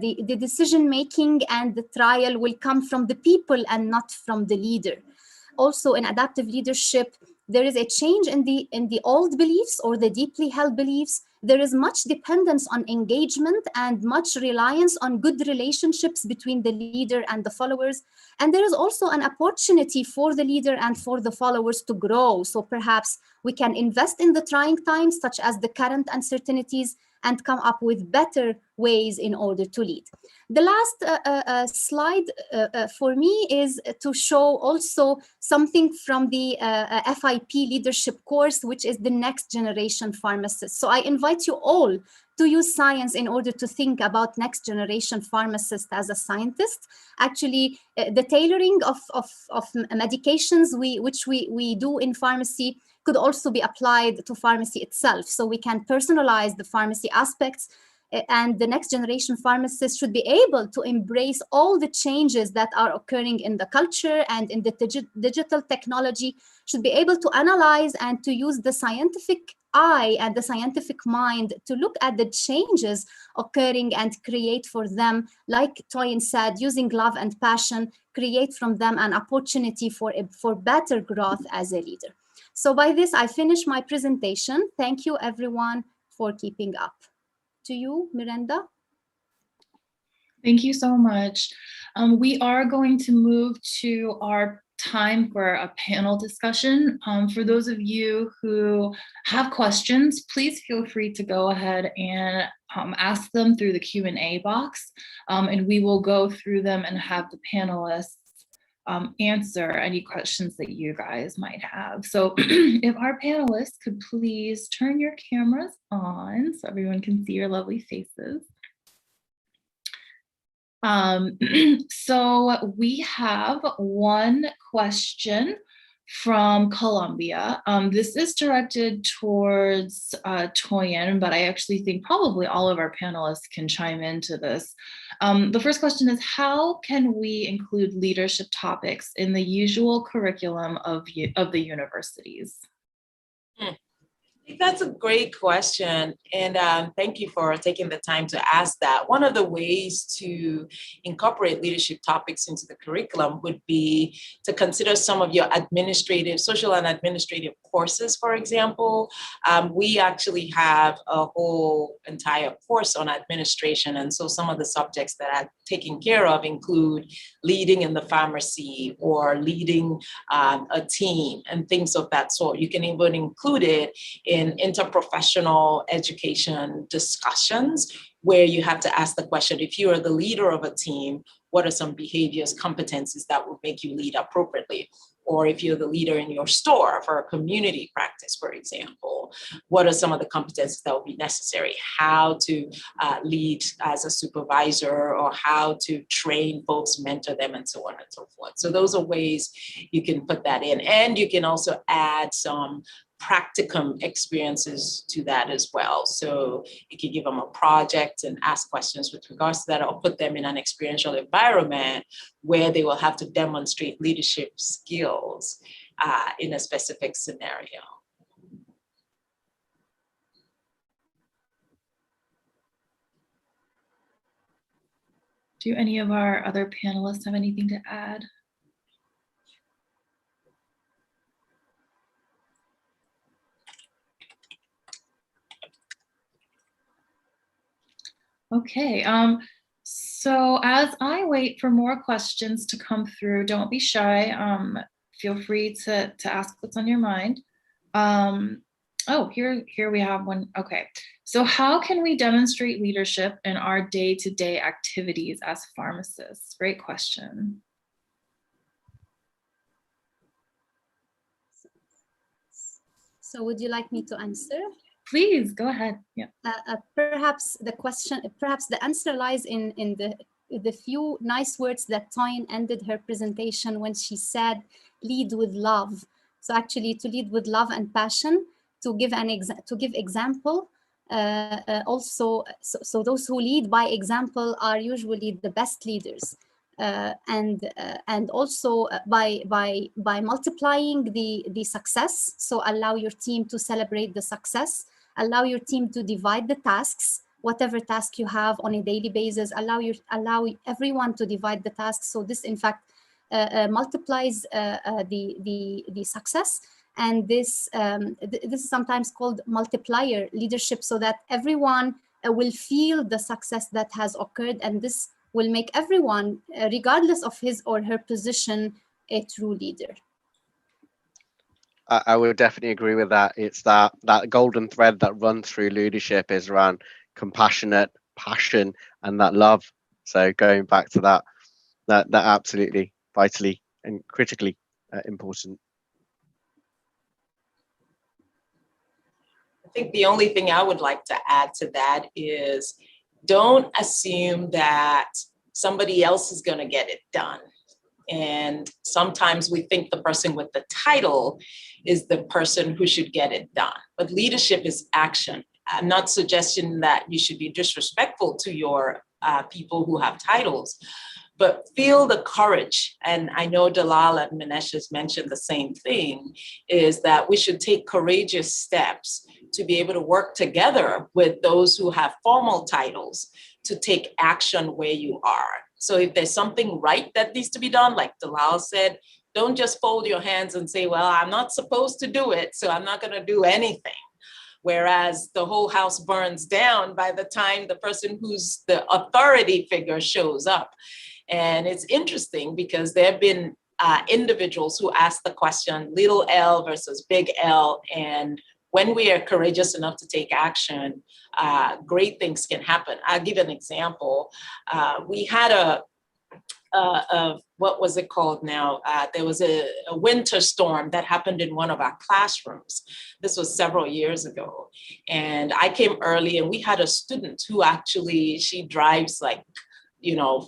the decision-making and the trial will come from the people and not from the leader. Also, in adaptive leadership, there is a change in the old beliefs or the deeply held beliefs. There is much dependence on engagement and much reliance on good relationships between the leader and the followers. And there is also an opportunity for the leader and for the followers to grow. So perhaps we can invest in the trying times, such as the current uncertainties, and come up with better ways in order to lead. The last slide for me is to show also something from the FIP leadership course, which is the next generation pharmacist. So I invite you all to use science in order to think about next generation pharmacist as a scientist. Actually, the tailoring of medications which we do in pharmacy could also be applied to pharmacy itself. So we can personalize the pharmacy aspects, and the next generation pharmacist should be able to embrace all the changes that are occurring in the culture and in the digital technology, should be able to analyze and to use the scientific eye and the scientific mind to look at the changes occurring and create for them, like Toyin said, using love and passion, create from them an opportunity for better growth as a leader. So by this, I finish my presentation. Thank you, everyone, for keeping up. To you, Miranda. Thank you so much. We are going to move to our time for a panel discussion. For those of you who have questions, please feel free to go ahead and ask them through the Q&A box, and we will go through them and have the panelists answer any questions that you guys might have. So if our panelists could please turn your cameras on so everyone can see your lovely faces. So we have one question from Colombia. This is directed towards Toyin, but I actually think probably all of our panelists can chime into this. The first question is, how can we include leadership topics in the usual curriculum of the universities? That's a great question. And thank you for taking the time to ask that. One of the ways to incorporate leadership topics into the curriculum would be to consider some of your social and administrative courses, for example. We actually have a whole entire course on administration. And so some of the subjects that I'm taking care of include leading in the pharmacy or leading a team and things of that sort. You can even include it in interprofessional education discussions where you have to ask the question, if you are the leader of a team, what are some behaviors, competencies that will make you lead appropriately? Or if you're the leader in your store for a community practice, for example, what are some of the competencies that will be necessary? How to lead as a supervisor, or how to train folks, mentor them, and so on and so forth. So those are ways you can put that in. And you can also add some practicum experiences to that as well. So you can give them a project and ask questions with regards to that, or put them in an experiential environment where they will have to demonstrate leadership skills in a specific scenario. Do any of our other panelists have anything to add? Okay, so as I wait for more questions to come through, don't be shy. Feel free to ask what's on your mind. Oh, here we have one. Okay, so how can we demonstrate leadership in our day-to-day activities as pharmacists? Great question. So would you like me to answer? Please go ahead. Yeah. Perhaps the answer lies in the few nice words that Toyin ended her presentation when she said, "Lead with love." So actually, to lead with love and passion, to give example. Also, so those who lead by example are usually the best leaders. And also by multiplying the success. So allow your team to celebrate the success. Allow your team to divide the tasks, whatever task you have on a daily basis. Allow everyone to divide the tasks. So this, in fact, multiplies the success. And this is sometimes called multiplier leadership, so that everyone will feel the success that has occurred, and this will make everyone, regardless of his or her position, a true leader. I would definitely agree with that. It's that golden thread that runs through leadership is around compassionate, passion, and that love. So going back to that absolutely vitally and critically important. I think the only thing I would like to add to that is, don't assume that somebody else is going to get it done. And sometimes we think the person with the title is the person who should get it done. But leadership is action. I'm not suggesting that you should be disrespectful to your people who have titles, but feel the courage. And I know Dalal and Manesh has mentioned the same thing, is that we should take courageous steps to be able to work together with those who have formal titles to take action where you are. So if there's something right that needs to be done, like Dalal said, don't just fold your hands and say, well, I'm not supposed to do it, so I'm not going to do anything. Whereas the whole house burns down by the time the person who's the authority figure shows up. And it's interesting because there have been individuals who ask the question, little L versus big L. And when we are courageous enough to take action, great things can happen. I'll give an example. We had what was it called now? There was a winter storm that happened in one of our classrooms. This was several years ago. And I came early, and we had a student who actually, she drives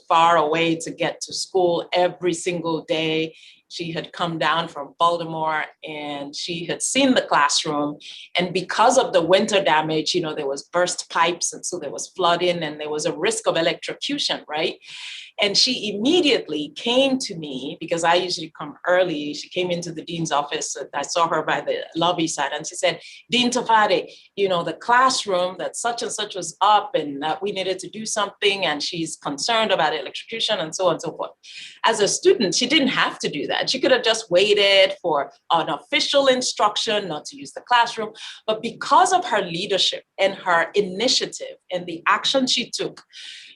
far away to get to school every single day. She had come down from Baltimore, and she had seen the classroom. And because of the winter damage, there was burst pipes, and so there was flooding, and there was a risk of electrocution, right? And she immediately came to me, because I usually come early. She came into the dean's office. I saw her by the lobby side, and she said, Dean Tafade, you know, the classroom that such and such was up and that we needed to do something, and she's concerned about electrocution and so on and so forth. As a student, she didn't have to do that. She could have just waited for an official instruction not to use the classroom. But because of her leadership and her initiative and the action she took,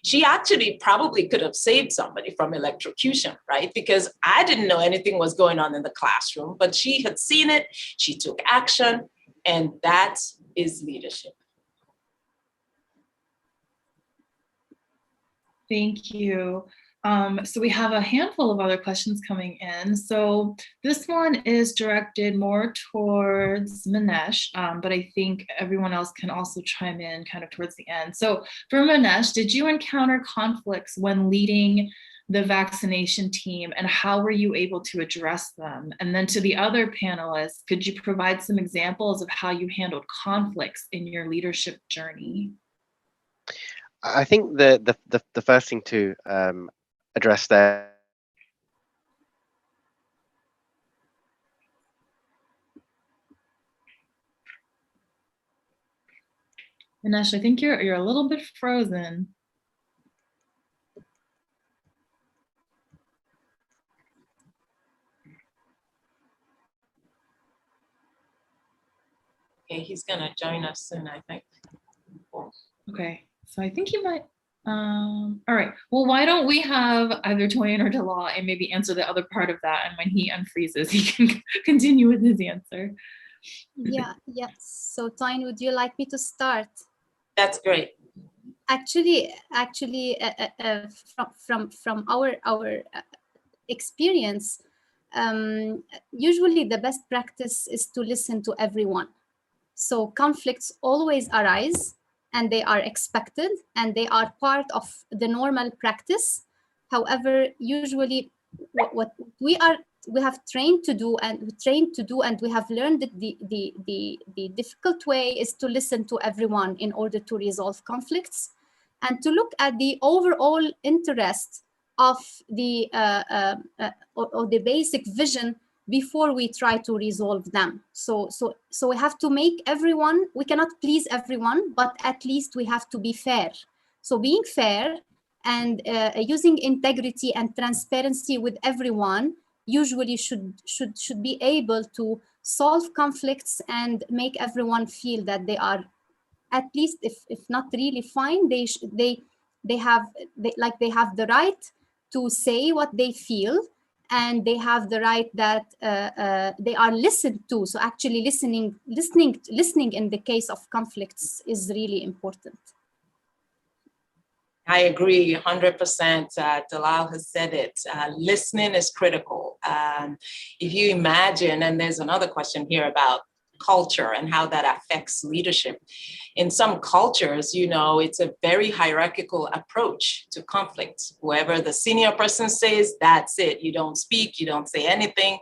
she actually probably could have saved somebody from electrocution, right? Because I didn't know anything was going on in the classroom, but she had seen it, she took action, and that is leadership. Thank you. So we have a handful of other questions coming in. So this one is directed more towards Manesh, but I think everyone else can also chime in kind of towards the end. So for Manesh, did you encounter conflicts when leading the vaccination team, and how were you able to address them? And then to the other panelists, could you provide some examples of how you handled conflicts in your leadership journey? I think the first thing to address there. Manesh, I think you're a little bit frozen. Okay, he's gonna join us soon, I think. Okay, so I think you might. All right, well, why don't we have either Toyin or Dalal and maybe answer the other part of that, and when he unfreezes, he can continue with his answer. Yeah, yes. So Toyin, would you like me to start? That's great. Actually, from our experience, usually the best practice is to listen to everyone. So conflicts always arise, and they are expected, and they are part of the normal practice. However, usually what we have trained to do, and we have learned that the difficult way is to listen to everyone in order to resolve conflicts, and to look at the overall interest of the or the basic vision before we try to resolve them. So we have to make everyone, we cannot please everyone, but at least we have to be fair. So being fair and using integrity and transparency with everyone usually should be able to solve conflicts and make everyone feel that they are, at least if not really fine, they have the right to say what they feel, and they have the right that they are listened to. So actually listening in the case of conflicts is really important. I agree 100%. Dalal has said it. Listening is critical. If you imagine, and there's another question here about culture and how that affects leadership. In some cultures, you know, it's a very hierarchical approach to conflict. Whoever the senior person says, that's it. You don't speak, you don't say anything.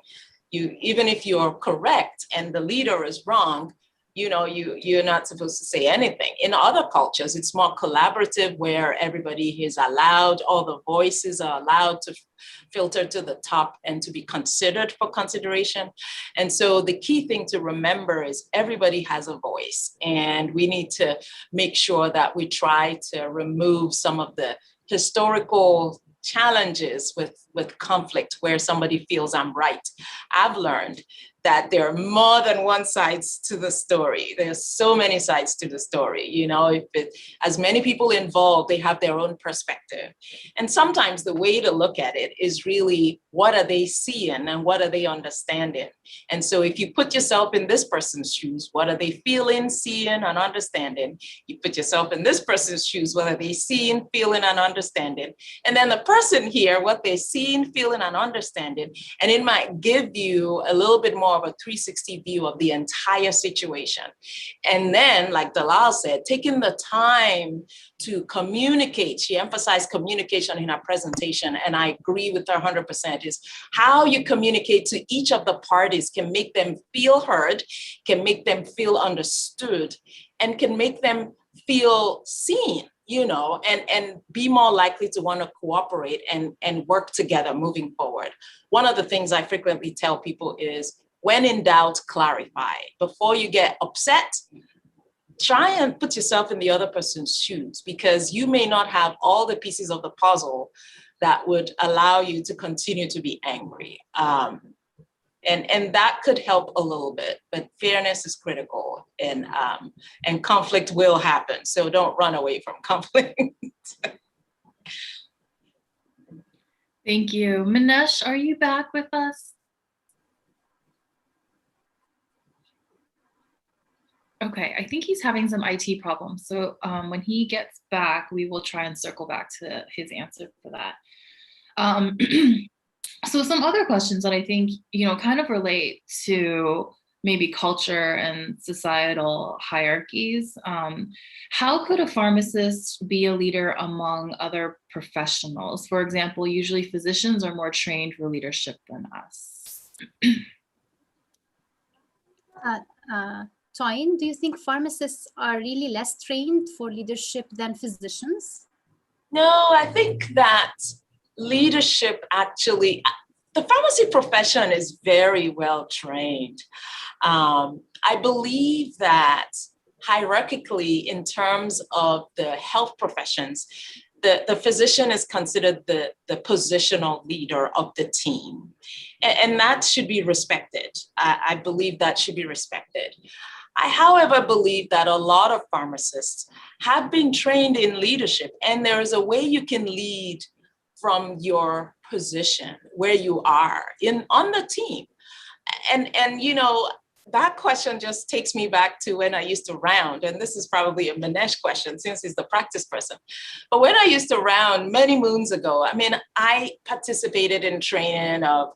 Even if you're correct and the leader is wrong, you know, you're not supposed to say anything. In other cultures, it's more collaborative, where everybody is allowed, all the voices are allowed to filter to the top and to be considered for consideration. And so the key thing to remember is everybody has a voice, and we need to make sure that we try to remove some of the historical challenges with conflict where somebody feels I'm right. I've learned that there are more than one sides to the story. There's so many sides to the story. You know, as many people involved, they have their own perspective. And sometimes the way to look at it is really, what are they seeing and what are they understanding? And so if you put yourself in this person's shoes, what are they feeling, seeing, and understanding? You put yourself in this person's shoes, what are they seeing, feeling, and understanding? And then the person here, what they're seeing, feeling, and understanding. And it might give you a little bit more of a 360 view of the entire situation. And then, like Dalal said, taking the time to communicate. She emphasized communication in her presentation, and I agree with her 100%, is how you communicate to each of the parties can make them feel heard, can make them feel understood, and can make them feel seen. and be more likely to want to cooperate and work together moving forward. One of the things I frequently tell people is, when in doubt, clarify. Before you get upset, try and put yourself in the other person's shoes, because you may not have all the pieces of the puzzle that would allow you to continue to be angry. And that could help a little bit, but fairness is critical, and conflict will happen. So don't run away from conflict. Thank you. Manesh, are you back with us? Okay, I think he's having some IT problems. So when he gets back, we will try and circle back to his answer for that. So some other questions that I think, kind of relate to maybe culture and societal hierarchies. How could a pharmacist be a leader among other professionals? For example, usually physicians are more trained for leadership than us. Toyin, do you think pharmacists are really less trained for leadership than physicians? No, I think that leadership actually, the pharmacy profession is very well trained. I believe that hierarchically, in terms of the health professions, the physician is considered the positional leader of the team. And that should be respected. I believe that should be respected. I, however, believe that a lot of pharmacists have been trained in leadership, and there is a way you can lead from your position where you are on the team. And that question just takes me back to when I used to round, and this is probably a Manesh question since he's the practice person. But when I used to round many moons ago, I participated in training of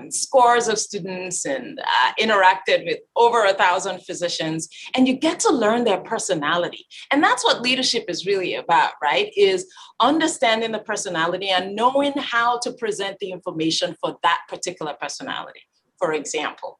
scores of students and interacted with over 1,000 physicians, and you get to learn their personality. And that's what leadership is really about, right? Is understanding the personality and knowing how to present the information for that particular personality. For example,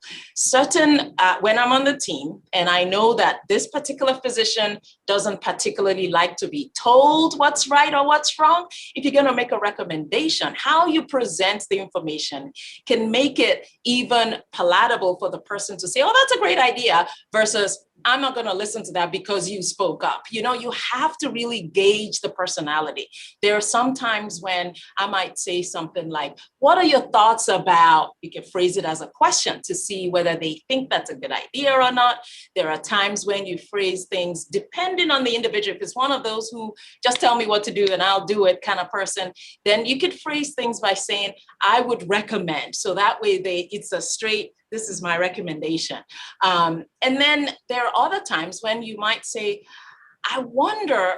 when I'm on the team and I know that this particular physician doesn't particularly like to be told what's right or what's wrong, if you're going to make a recommendation, how you present the information can make it even palatable for the person to say, oh, that's a great idea, versus I'm not going to listen to that because you spoke up. You have to really gauge the personality. There are some times when I might say something like, what are your thoughts about, you can phrase it as a question to see whether they think that's a good idea or not. There are times when you phrase things depending on the individual. If it's one of those who just tell me what to do and I'll do it kind of person, then you could phrase things by saying, I would recommend. So that way it's a straight, this is my recommendation. And then there are other times when you might say, I wonder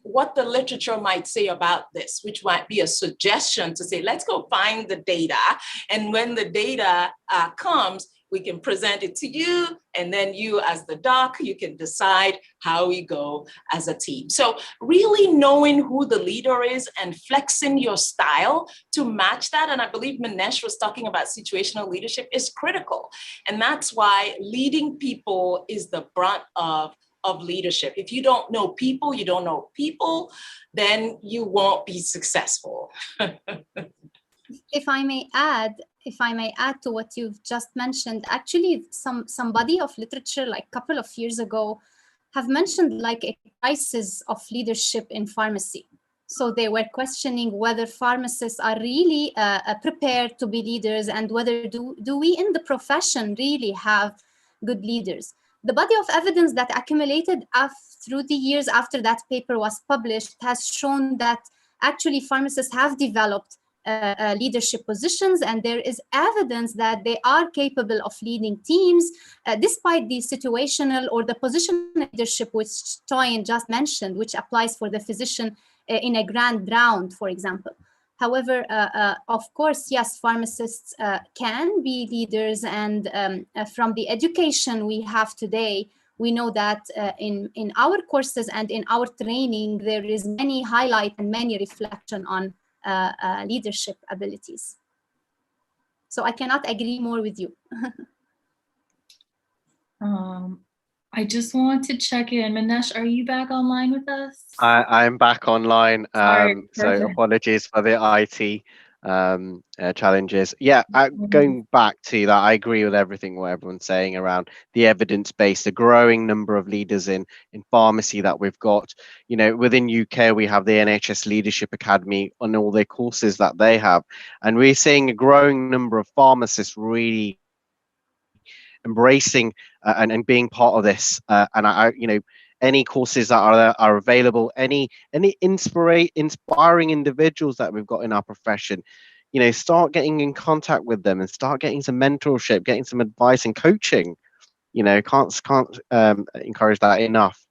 what the literature might say about this, which might be a suggestion to say, let's go find the data. And when the data comes, we can present it to you. And then you as the doc, you can decide how we go as a team. So really knowing who the leader is and flexing your style to match that. And I believe Manesh was talking about situational leadership is critical. And that's why leading people is the brunt of leadership. If you don't know people, then you won't be successful. If I may add to what you've just mentioned, actually some body of literature like a couple of years ago have mentioned like a crisis of leadership in pharmacy. So they were questioning whether pharmacists are really prepared to be leaders, and whether do we in the profession really have good leaders. The body of evidence that accumulated through the years after that paper was published has shown that actually pharmacists have developed leadership positions, and there is evidence that they are capable of leading teams despite the situational or the positional leadership which Toyin just mentioned, which applies for the physician in a grand round, for example. However, of course, yes, pharmacists can be leaders, and from the education we have today, we know that in our courses and in our training, there is many highlight and many reflection on leadership abilities. So I cannot agree more with you. I I just want to check in. Manesh, are you back online with us? I'm back online. Sorry, So perfect. apologies for the IT challenges. Yeah, going back to that, I agree with everything what everyone's saying around the evidence-based, the growing number of leaders in pharmacy that we've got. You know, within UK, we have the NHS Leadership Academy on all their courses that they have, and we're seeing a growing number of pharmacists really embracing and being part of this. And I, you know, any courses that are available, any inspiring individuals that we've got in our profession, you know, start getting in contact with them and start getting some mentorship, getting some advice and coaching. You know, can't encourage that enough.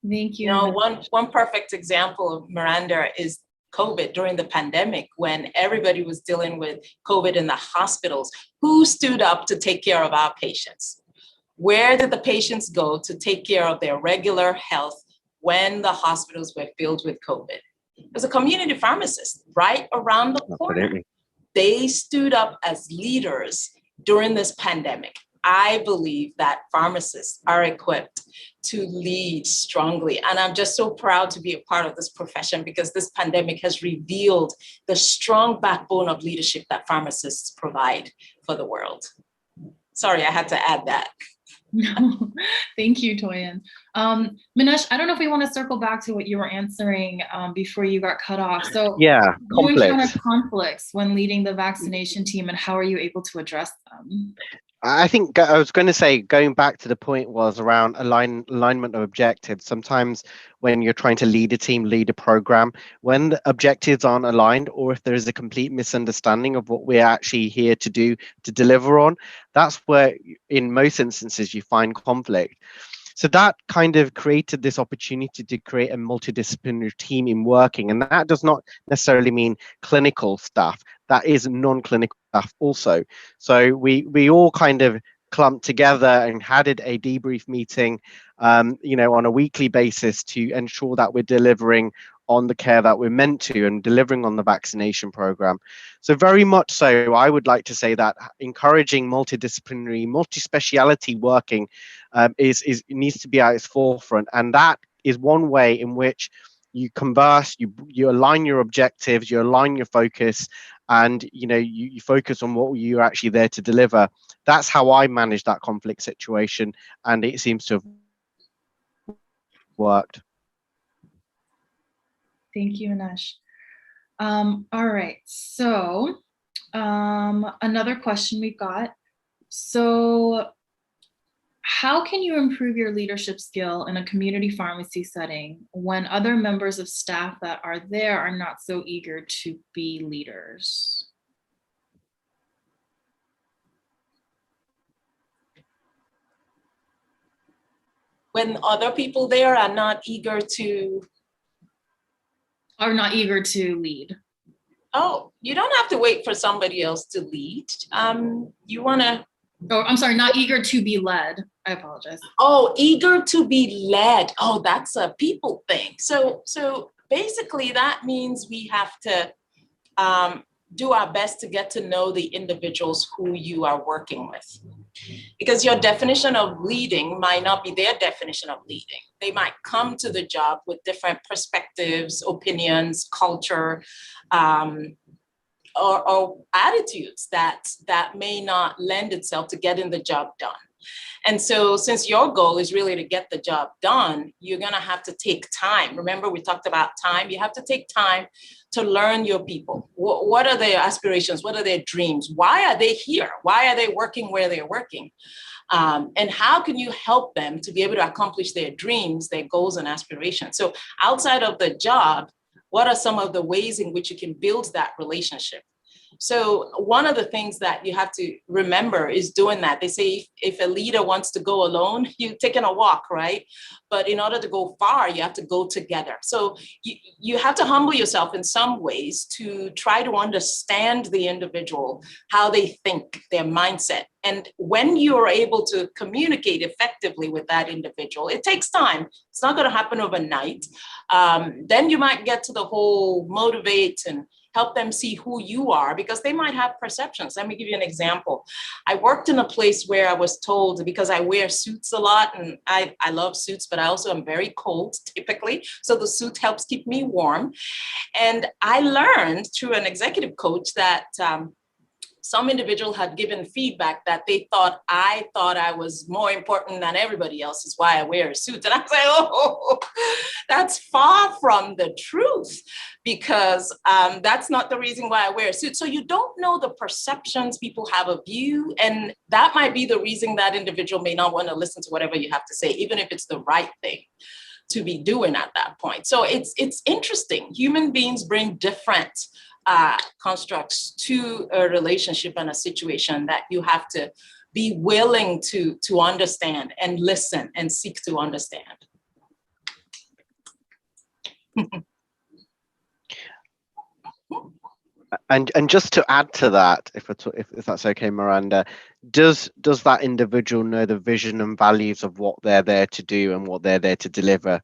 Thank you. You know, one perfect example of Miranda is COVID during the pandemic, when everybody was dealing with COVID in the hospitals. Who stood up to take care of our patients? Where did the patients go to take care of their regular health when the hospitals were filled with COVID? It was a community pharmacist right around the corner. Absolutely. They stood up as leaders during this pandemic. I believe that pharmacists are equipped to lead strongly. And I'm just so proud to be a part of this profession, because this pandemic has revealed the strong backbone of leadership that pharmacists provide for the world. Sorry, I had to add that. No, thank you, Toyin. Manesh, I don't know if we want to circle back to what you were answering before you got cut off. So Yeah, you encounter conflicts. conflicts when leading the vaccination team, and how are you able to address them? I think I was going to say, going back to the point was around alignment of objectives. Sometimes when you're trying to lead a team, lead a program, when the objectives aren't aligned, or if there is a complete misunderstanding of what we're actually here to do, to deliver on, that's where in most instances you find conflict. So that kind of created this opportunity to create a multidisciplinary team in working. And that does not necessarily mean clinical staff. That is non-clinical staff also. So we all kind of clumped together and had a debrief meeting, you know, on a weekly basis to ensure that we're delivering on the care that we're meant to and delivering on the vaccination program. So very much so, I would like to say that encouraging multidisciplinary, multi-speciality working needs to be at its forefront. And that is one way in which you converse, you align your objectives, you align your focus, and you know you focus on what you're actually there to deliver. That's how I manage that conflict situation, and it seems to have worked. Thank you, Manesh. All right, so another question we've got. So how can you improve your leadership skill in a community pharmacy setting when other members of staff that are there are not so eager to be leaders? When other people there are not eager to... Are not eager to lead. Oh, you don't have to wait for somebody else to lead. You want to... Oh, I'm sorry, not eager to be led. I apologize. Oh, eager to be led. Oh, that's a people thing. So basically that means we have to do our best to get to know the individuals who you are working with. Because your definition of leading might not be their definition of leading. They might come to the job with different perspectives, opinions, culture, or attitudes that may not lend itself to getting the job done. And so since your goal is really to get the job done, you're going to have to take time. Remember, we talked about time. You have to take time to learn your people. What are their aspirations? What are their dreams? Why are they here? Why are they working where they're working? And how can you help them to be able to accomplish their dreams, their goals and aspirations? So outside of the job, what are some of the ways in which you can build that relationship? So one of the things that you have to remember is doing that. They say if a leader wants to go alone, you're taking a walk, right? But in order to go far, you have to go together. So you have to humble yourself in some ways to try to understand the individual, how they think, their mindset. And when you're able to communicate effectively with that individual, it takes time. It's not going to happen overnight. Then you might get to the whole motivate and help them see who you are, because they might have perceptions. Let me give you an example. I worked in a place where I was told, because I wear suits a lot, and I love suits, but I also am very cold typically. So the suit helps keep me warm. And I learned through an executive coach that some individual had given feedback that they thought I was more important than everybody else, is why I wear a suit. And I was like, oh, that's far from the truth, because that's not the reason why I wear a suit. So you don't know the perceptions people have of you. And that might be the reason that individual may not want to listen to whatever you have to say, even if it's the right thing to be doing at that point. So it's interesting. Human beings bring different constructs to a relationship and a situation that you have to be willing to understand and listen and seek to understand. And just to add to that, if that's okay, Miranda, does that individual know the vision and values of what they're there to do and what they're there to deliver?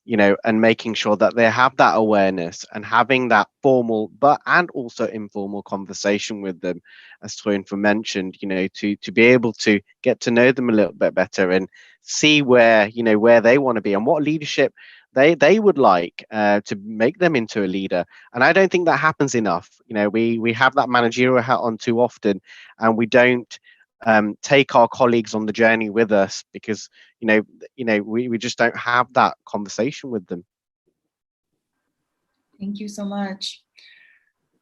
You know, and making sure that they have that awareness and having that formal and also informal conversation with them, as Toyin mentioned, you know, to be able to get to know them a little bit better and see where they want to be and what leadership they would like to make them into a leader. And I don't think that happens enough. You know, we have that managerial hat on too often, and we don't take our colleagues on the journey with us, because we just don't have that conversation with them. Thank you so much.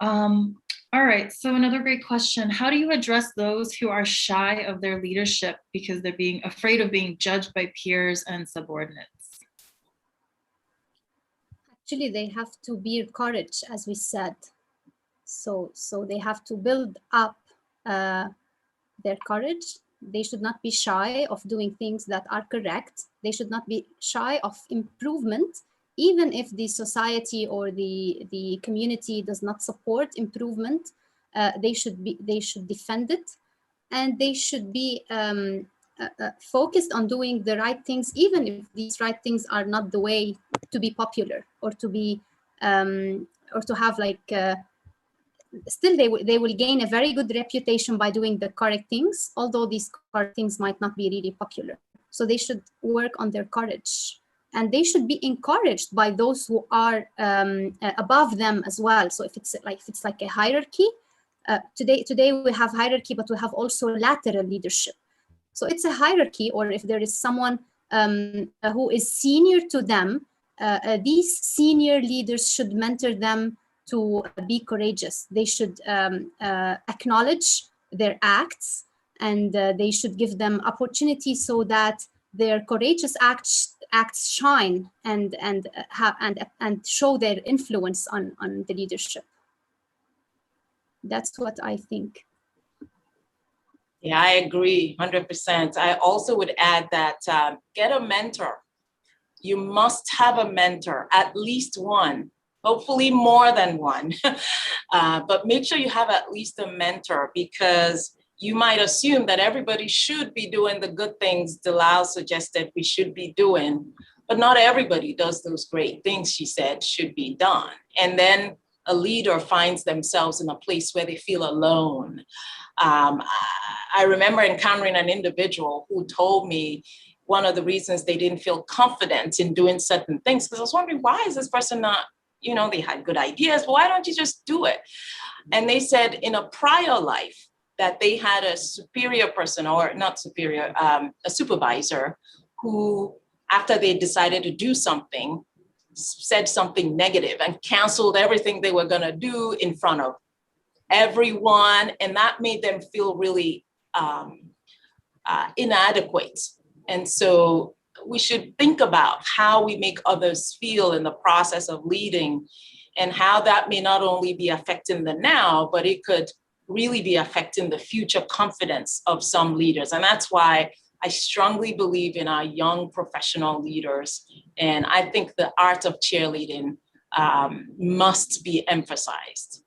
All right, so another great question. How do you address those who are shy of their leadership because they're being afraid of being judged by peers and subordinates? Actually, they have to be courage, as we said. So they have to build up their courage. They should not be shy of doing things that are correct. They should not be shy of improvement, even if the society or the community does not support improvement. They should defend it, and they should be focused on doing the right things, even if these right things are not the way to be popular or to be or to have still they will gain a very good reputation by doing the correct things, although these correct things might not be really popular. So they should work on their courage, and they should be encouraged by those who are above them as well. So if it's like a hierarchy, today we have hierarchy, but we have also lateral leadership. So it's a hierarchy, or if there is someone who is senior to them, these senior leaders should mentor them to be courageous. They should acknowledge their acts, and they should give them opportunity so that their courageous acts shine and show their influence on the leadership. That's what I think. Yeah, I agree 100%. I also would add that get a mentor. You must have a mentor, at least one, hopefully more than one. But make sure you have at least a mentor, because you might assume that everybody should be doing the good things Dalal suggested we should be doing, but not everybody does those great things she said should be done. And then a leader finds themselves in a place where they feel alone. I remember encountering an individual who told me one of the reasons they didn't feel confident in doing certain things, because I was wondering, why is this person not, they had good ideas, but why don't you just do it? And they said in a prior life that they had a superior person, or not superior, a supervisor, who, after they decided to do something, said something negative and canceled everything they were going to do in front of everyone. And that made them feel really inadequate. And so we should think about how we make others feel in the process of leading, and how that may not only be affecting the now, but it could really be affecting the future confidence of some leaders. And that's why I strongly believe in our young professional leaders. And I think the art of cheerleading must be emphasized.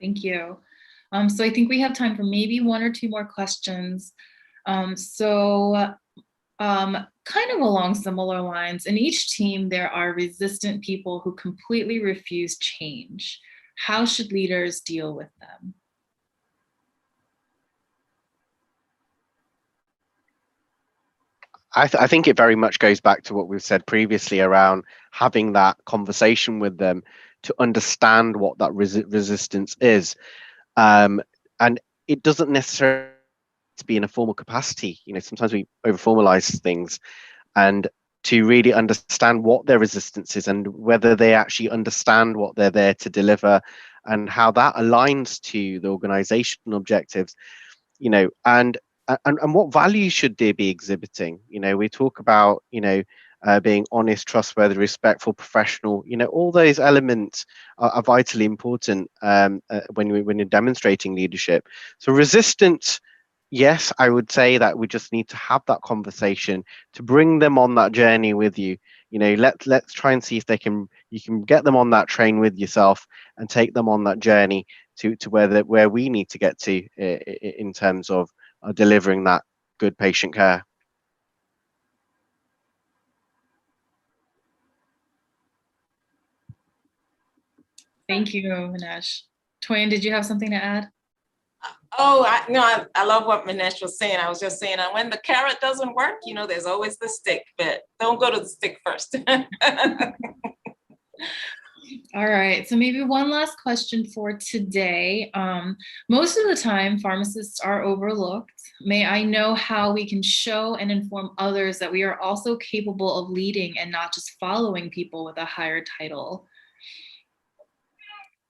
Thank you. So I think we have time for maybe one or two more questions. kind of along similar lines, in each team, there are resistant people who completely refuse change. How should leaders deal with them? I think it very much goes back to what we've said previously around having that conversation with them to understand what that resistance is. And it doesn't necessarily to be in a formal capacity. You know, sometimes we over-formalize things, and to really understand what their resistance is and whether they actually understand what they're there to deliver and how that aligns to the organizational objectives, you know, and what values should they be exhibiting? You know, we talk about, you know, being honest, trustworthy, respectful, professional. You know, all those elements are vitally important when you're demonstrating leadership. So resistance, yes, I would say that we just need to have that conversation to bring them on that journey with you. You know, let's try and see if you can get them on that train with yourself and take them on that journey to where we need to get to in terms of delivering that good patient care. Thank you, Manesh. Toyin, did you have something to add? Oh, I love what Manesh was saying. I was just saying, when the carrot doesn't work, you know, there's always the stick, but don't go to the stick first. All right, so maybe one last question for today. Most of the time, pharmacists are overlooked. May I know how we can show and inform others that we are also capable of leading and not just following people with a higher title?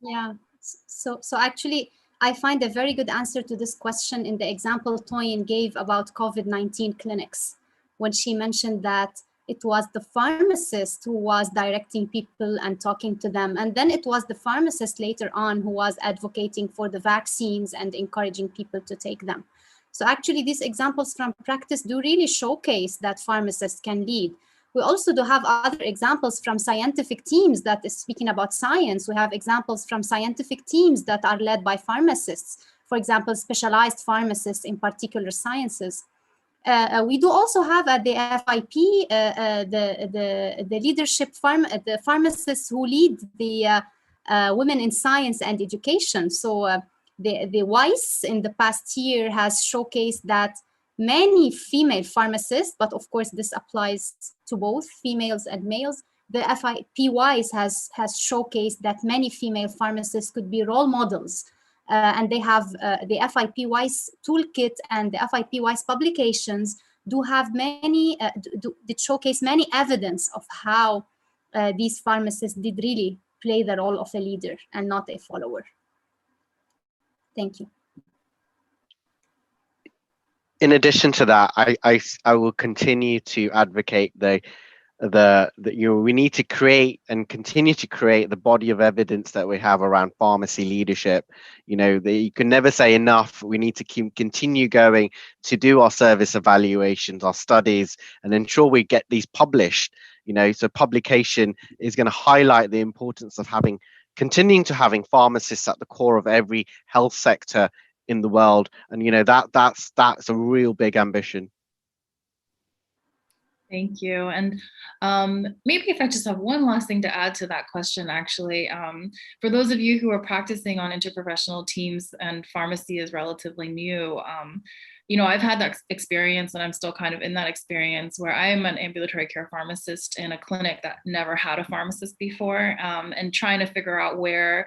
Yeah, so actually, I find a very good answer to this question in the example Toyin gave about COVID-19 clinics, when she mentioned that it was the pharmacist who was directing people and talking to them. And then it was the pharmacist later on who was advocating for the vaccines and encouraging people to take them. So actually, these examples from practice do really showcase that pharmacists can lead. We also do have other examples from scientific teams that is speaking about science. We have examples from scientific teams that are led by pharmacists, for example, specialized pharmacists in particular sciences. We do also have at the FIP the leadership the pharmacists who lead the women in science and education. So the WISE in the past year has showcased that many female pharmacists, but of course this applies to both females and males, the FIP WISE has showcased that many female pharmacists could be role models. And they have the FIP WISE toolkit and the FIP WISE publications do have many, did showcase many evidence of how these pharmacists did really play the role of a leader and not a follower. Thank you. In addition to that, I will continue to advocate we need to create and continue to create the body of evidence that we have around pharmacy leadership. You know, you can never say enough. We need to continue going to do our service evaluations, our studies, and ensure we get these published. You know, so publication is going to highlight the importance of continuing to having pharmacists at the core of every health sector in the world. And you know, that's a real big ambition. Thank you. And maybe if I just have one last thing to add to that question, actually, for those of you who are practicing on interprofessional teams and pharmacy is relatively new, you know, I've had that experience and I'm still kind of in that experience where I am an ambulatory care pharmacist in a clinic that never had a pharmacist before, and trying to figure out where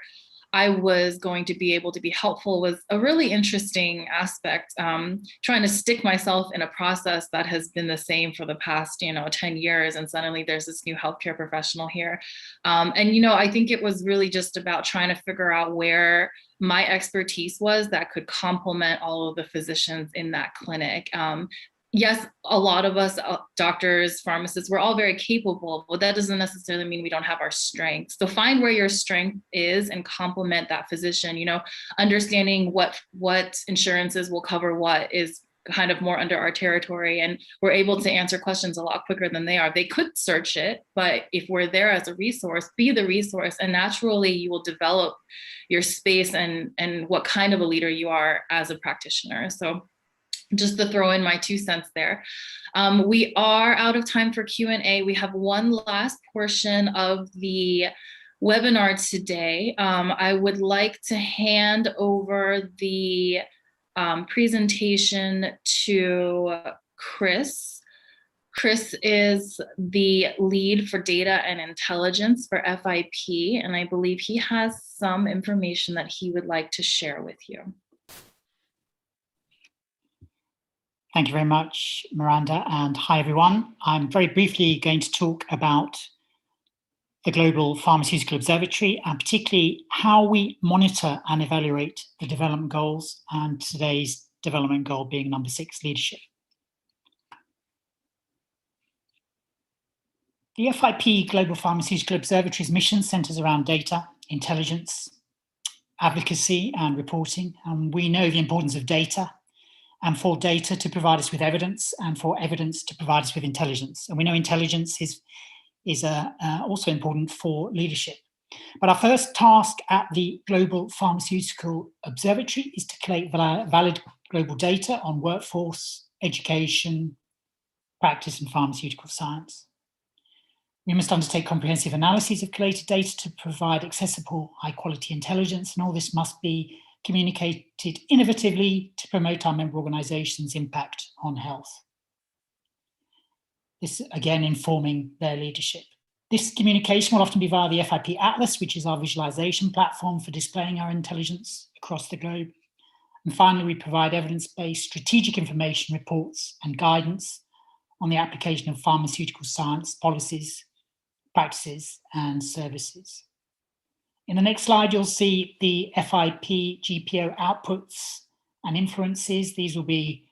I was going to be able to be helpful was a really interesting aspect. Trying to stick myself in a process that has been the same for the past, 10 years, and suddenly there's this new healthcare professional here. And I think it was really just about trying to figure out where my expertise was that could complement all of the physicians in that clinic. Yes, a lot of us, doctors, pharmacists, we're all very capable, but that doesn't necessarily mean we don't have our strengths. So find where your strength is and complement that physician. Understanding what insurances will cover what is kind of more under our territory, and we're able to answer questions a lot quicker than they are. They could search it, but if we're there as a resource, be the resource, and naturally you will develop your space and what kind of a leader you are as a practitioner. So just to throw in my 2 cents there. We are out of time for Q&A. We have one last portion of the webinar today. I would like to hand over the presentation to Chris. Chris is the lead for data and intelligence for FIP, and I believe he has some information that he would like to share with you. Thank you very much, Miranda, and hi everyone. I'm very briefly going to talk about the Global Pharmaceutical Observatory and particularly how we monitor and evaluate the development goals, and today's development goal being number 6, leadership. The FIP Global Pharmaceutical Observatory's mission centers around data, intelligence, advocacy and reporting, and we know the importance of data, and for data to provide us with evidence, and for evidence to provide us with intelligence. And we know intelligence is also important for leadership. But our first task at the Global Pharmaceutical Observatory is to collate valid global data on workforce, education, practice, and pharmaceutical science. We must undertake comprehensive analyses of collated data to provide accessible, high-quality intelligence, and all this must be communicated innovatively to promote our member organisations' impact on health. This, again, informing their leadership. This communication will often be via the FIP Atlas, which is our visualisation platform for displaying our intelligence across the globe. And finally, we provide evidence-based strategic information reports and guidance on the application of pharmaceutical science policies, practices, and services. In the next slide, you'll see the FIP GPO outputs and influences. These will be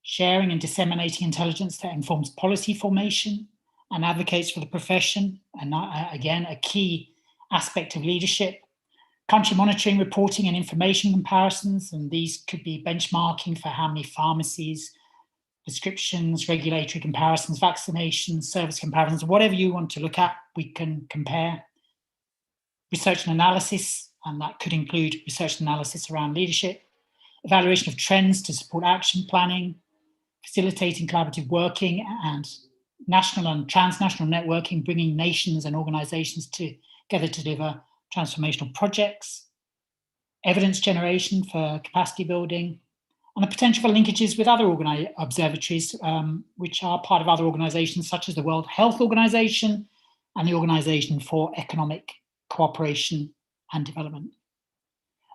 sharing and disseminating intelligence that informs policy formation and advocates for the profession, and again, a key aspect of leadership. Country monitoring, reporting, and information comparisons, and these could be benchmarking for how many pharmacies, prescriptions, regulatory comparisons, vaccinations, service comparisons, whatever you want to look at, we can compare. Research and analysis, and that could include research and analysis around leadership, evaluation of trends to support action planning, facilitating collaborative working and national and transnational networking, bringing nations and organizations together to deliver transformational projects, evidence generation for capacity building, and the potential for linkages with other observatories, which are part of other organizations such as the World Health Organization and the Organization for Economic Cooperation and Development.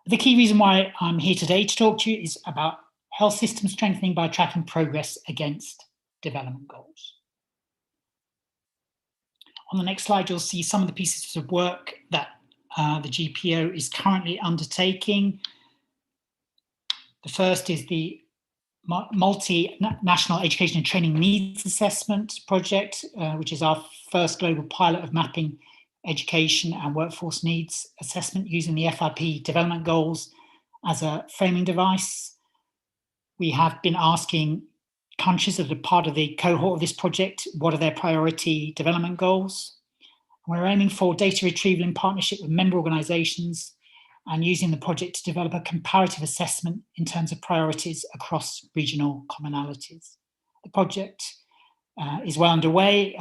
The key reason why I'm here today to talk to you is about health system strengthening by tracking progress against development goals. On the next slide, you'll see some of the pieces of work that the GPO is currently undertaking. The first is the Multinational Education and Training Needs Assessment project, which is our first global pilot of mapping education and workforce needs assessment using the FIP Development Goals as a framing device. We have been asking countries that are part of the cohort of this project, what are their priority development goals? We're aiming for data retrieval in partnership with member organisations and using the project to develop a comparative assessment in terms of priorities across regional commonalities. The project is well underway.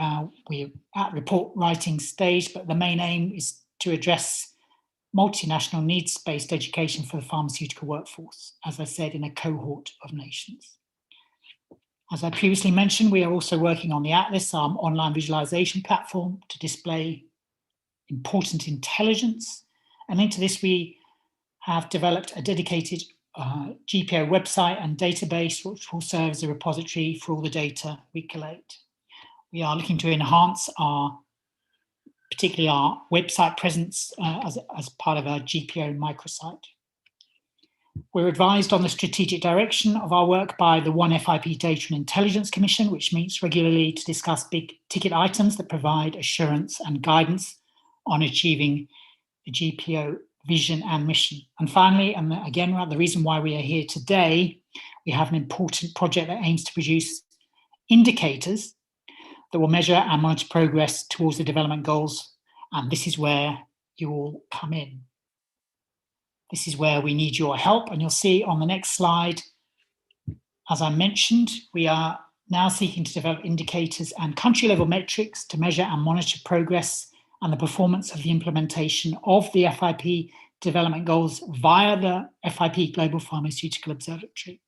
We're at report writing stage, but the main aim is to address multinational needs-based education for the pharmaceutical workforce, as I said, in a cohort of nations. As I previously mentioned, we are also working on the Atlas, our online visualization platform, to display important intelligence. And into this, we have developed a dedicated GPO website and database, which will serve as a repository for all the data we collate. We are looking to enhance particularly our website presence as part of our GPO microsite. We're advised on the strategic direction of our work by the One FIP Data and Intelligence Commission, which meets regularly to discuss big ticket items that provide assurance and guidance on achieving the GPO vision and mission. And finally, and again, the reason why we are here today, we have an important project that aims to produce indicators that will measure and monitor progress towards the development goals. And this is where you all come in. This is where we need your help. And you'll see on the next slide as I mentioned, we are now seeking to develop indicators and country-level metrics to measure and monitor progress and the performance of the implementation of the FIP Development Goals via the FIP Global Pharmaceutical Observatory.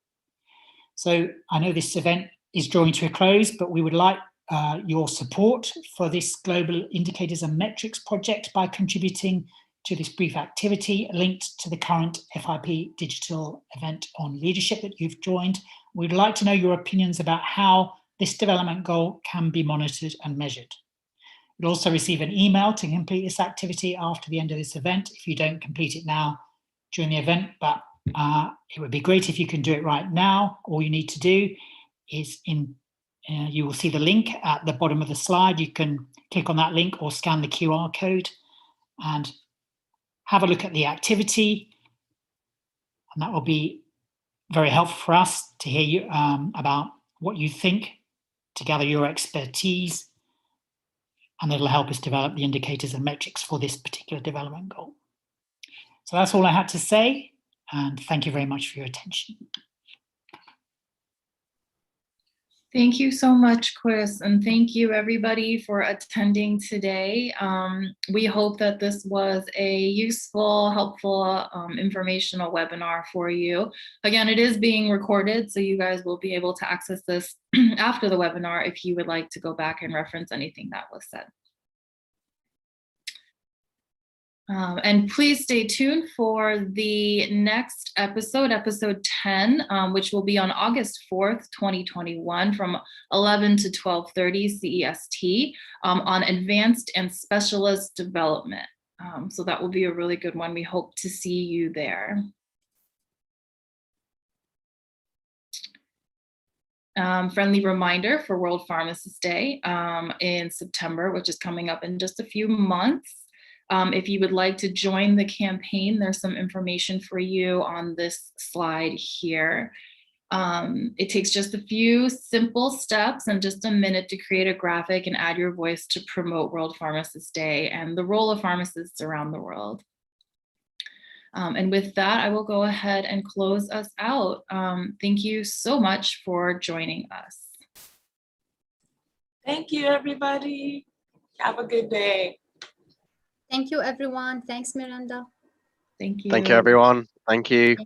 So I know this event is drawing to a close, but we would like your support for this Global Indicators and Metrics project by contributing to this brief activity linked to the current FIP digital event on leadership that you've joined. We'd like to know your opinions about how this development goal can be monitored and measured. You'll also receive an email to complete this activity after the end of this event if you don't complete it now during the event, but it would be great if you can do it right now. All you need to do is you will see the link at the bottom of the slide. You can click on that link or scan the QR code and have a look at the activity. And that will be very helpful for us to hear you about what you think, to gather your expertise, and it'll help us develop the indicators and metrics for this particular development goal. So that's all I had to say, and thank you very much for your attention. Thank you so much, Chris, and thank you everybody for attending today. We hope that this was a useful, helpful, informational webinar for you. Again, it is being recorded, so you guys will be able to access this after the webinar if you would like to go back and reference anything that was said. And please stay tuned for the next episode, episode 10, which will be on August 4th, 2021 from 11 to 12:30 CEST on advanced and specialist development. So that will be a really good one. We hope to see you there. Friendly reminder for World Pharmacist Day in September, which is coming up in just a few months. If you would like to join the campaign, there's some information for you on this slide here. It takes just a few simple steps and just a minute to create a graphic and add your voice to promote World Pharmacist Day and the role of pharmacists around the world. And with that, I will go ahead and close us out. Thank you so much for joining us. Thank you, everybody. Have a good day. Thank you, everyone. Thanks, Miranda. Thank you. Thank you, everyone. Thank you.